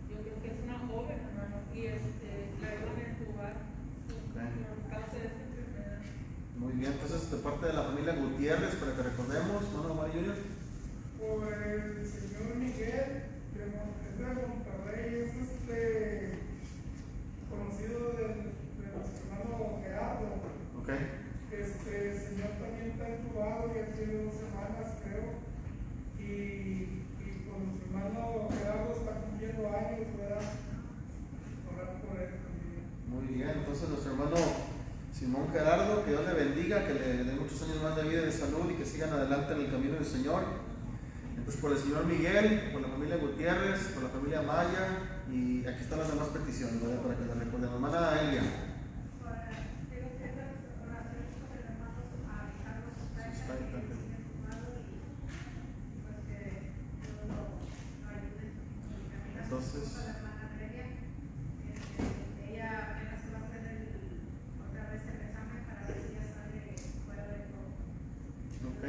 Speaker 9: Yo creo que es una joven, hermano, y la iban a entubar por causa de esta enfermedad.
Speaker 1: Muy bien, entonces, de parte de la familia Gutiérrez, para que recordemos, hermano Mario Junior.
Speaker 10: Por el señor Miguel, es de Monterrey, es conocido de nuestro hermano Gerardo.
Speaker 1: Ok.
Speaker 10: El señor también está entubado, ya tiene 2 semanas, creo. Y con nuestro hermano Gerardo está cumpliendo años, ¿verdad? Orar por él también.
Speaker 1: Muy bien, entonces nuestro hermano Simón Gerardo, que Dios le bendiga, que le dé muchos años más de vida y de salud, y que sigan adelante en el camino del Señor. Entonces, por el señor Miguel, por la familia Gutiérrez, por la familia Maya, y aquí están las demás peticiones, ¿verdad? Para que la recordemos. Hermana Elia. Entonces,
Speaker 9: Ella apenas va a hacer otra vez el examen para ver si ya sale fuera de todo.
Speaker 1: ok.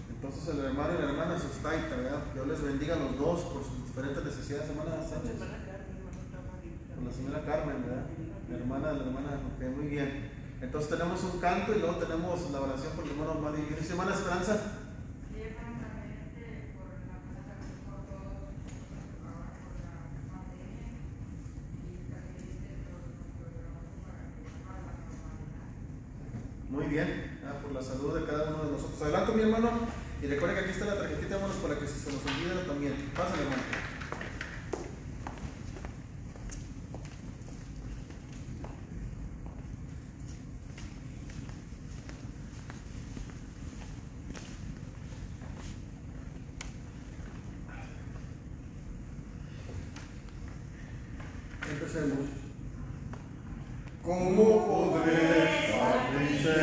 Speaker 1: Entonces el hermano y la hermana Sustaita, ¿verdad? Que Dios les bendiga a los dos por sus diferentes necesidades. Hermana Sánchez. Con la señora Carmen, ¿verdad? La hermana de la hermana, ok, muy bien. Entonces tenemos un canto y luego tenemos la oración por el hermano Mario. ¿Y hermana Esperanza?
Speaker 9: Llevan también por
Speaker 1: bien, por la salud de cada uno de nosotros. Adelanto, mi hermano, y recuerden que aquí está la tarjetita, hermanos, para que si se nos olvida también. Pásenle, hermano. Empecemos.
Speaker 5: ¿Cómo podré estar triste?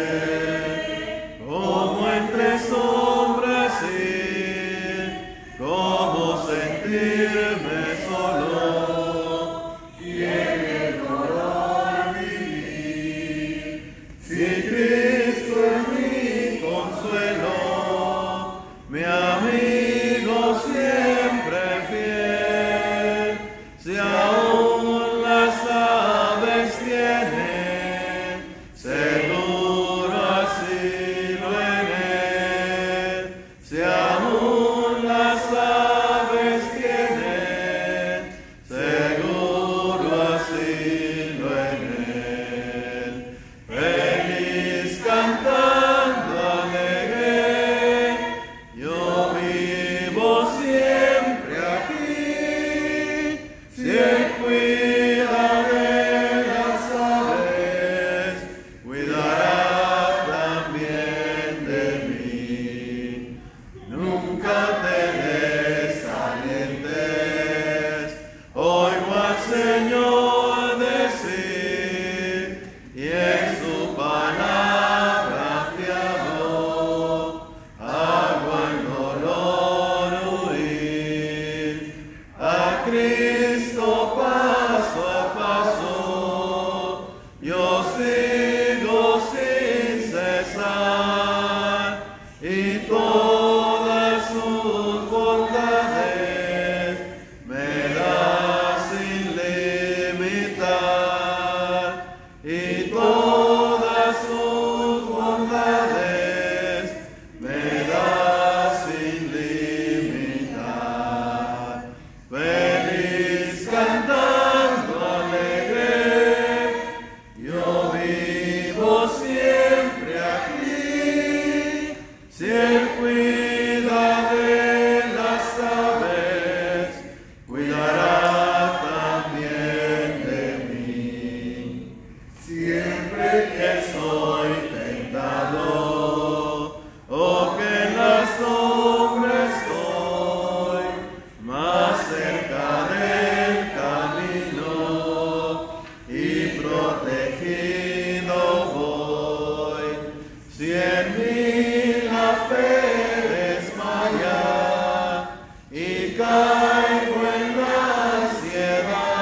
Speaker 5: ¿Cómo entre sombras ir? ¿Cómo sentirme solo? Y en el dolor vivir. Si Cristo es mi consuelo, mi amigo siempre fiel, si aún las aves tienen seguro asilo en él, si aún las aves tienen seguro asilo en él, feliz cantando alegre, yo vivo siempre aquí, si él cuida de las aves, cuidará también de mí. Nunca te desalientes, oigo al Señor decir, y en su palabra fiado, hago el dolor huir. A Cristo paso a paso, yo sigo sin cesar, y todas sus bondades me da sin limitar, y todas sus bondades me da sin limitar. Feliz cantando alegre, yo vivo siempre aquí, si él cuida de las aves, cuidará también de mí. Siempre que soy tentado, o que en la sombra estoy, más cerca del camino y protegido voy. Si en mí la fe desmaya y caigo en la ansiedad,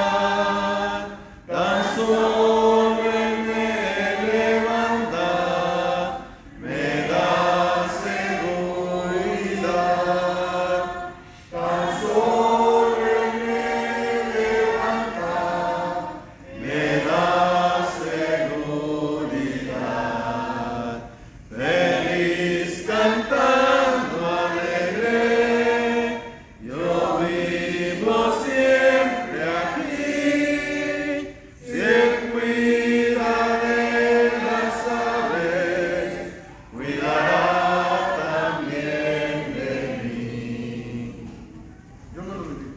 Speaker 5: tan solo él me levanta, me da seguridad. Tan solo él me levanta, me da seguridad. Feliz cantando alegre, yo vivo siempre aquí, si él cuida de las aves, cuidará también de mí.
Speaker 1: Yo no lo bendigo.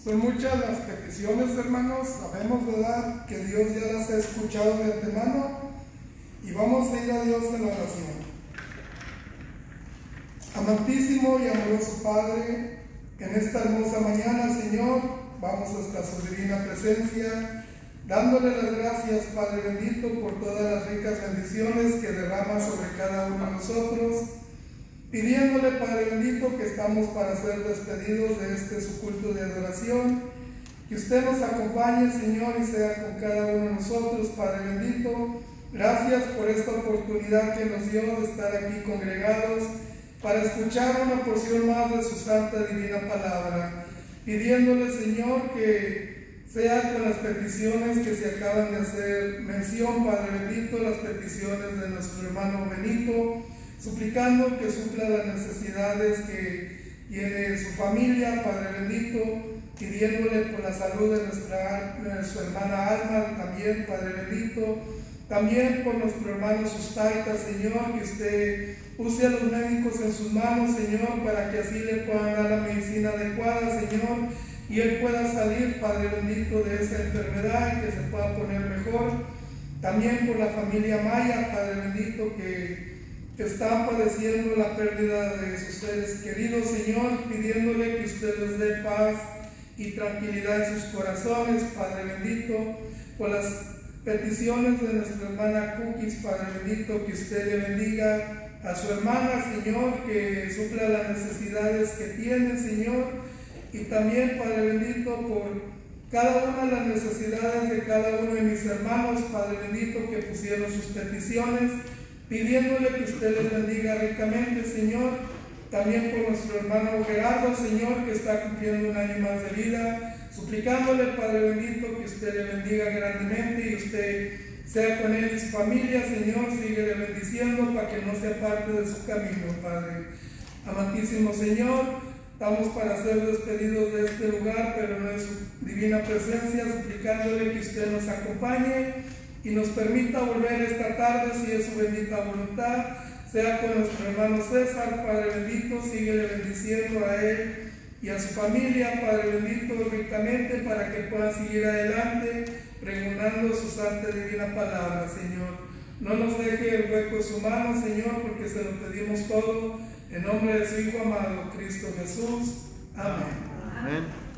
Speaker 10: Son muchas las peticiones, hermanos. Sabemos, ¿verdad?, que Dios ya las ha escuchado de antemano y vamos a ir a Dios en la oración. Amantísimo y amoroso Padre, en esta hermosa mañana, Señor, vamos hasta su divina presencia, dándole las gracias, Padre bendito, por todas las ricas bendiciones que derrama sobre cada uno de nosotros, pidiéndole, Padre bendito, que estamos para ser despedidos de este su culto de adoración, que usted nos acompañe, Señor, y sea con cada uno de nosotros, Padre bendito. Gracias por esta oportunidad que nos dio de estar aquí congregados para escuchar una porción más de su santa divina palabra, pidiéndole, Señor, que sea con las peticiones que se acaban de hacer mención, Padre bendito, las peticiones de nuestro hermano Benito, suplicando que supla las necesidades que tiene su familia, Padre bendito, pidiéndole por la salud de su hermana Alma, también, Padre bendito, también por nuestro hermano Sustaita, Señor, que usted use a los médicos en sus manos, Señor, para que así le puedan dar la medicina adecuada, Señor, y él pueda salir, Padre bendito, de esa enfermedad y que se pueda poner mejor. También por la familia Maya, Padre bendito, que está padeciendo la pérdida de sus seres queridos, Señor, pidiéndole que usted les dé paz y tranquilidad en sus corazones, Padre bendito, por las peticiones de nuestra hermana Cookies, Padre bendito, que usted le bendiga a su hermana, Señor, que supla las necesidades que tiene, Señor, y también, Padre bendito, por cada una de las necesidades de cada uno de mis hermanos, Padre bendito, que pusieron sus peticiones, pidiéndole que usted les bendiga ricamente, Señor. También por nuestro hermano Gerardo, Señor, que está cumpliendo un año más de vida, suplicándole, Padre bendito, que usted le bendiga grandemente y usted sea con él y su familia, Señor, síguele bendiciendo para que no se aparte de su camino, Padre. Amantísimo Señor, estamos para ser despedidos de este lugar, pero no es su divina presencia, suplicándole que usted nos acompañe y nos permita volver esta tarde, si es su bendita voluntad, sea con nuestro hermano César, Padre bendito, síguele bendiciendo a él y a su familia, Padre bendito, ricamente, para que puedan seguir adelante, pregonando su santa y divina palabra, Señor. No nos deje el hueco de su mano, Señor, porque se lo pedimos todo, en nombre de su Hijo amado, Cristo Jesús. Amén.
Speaker 1: Amén.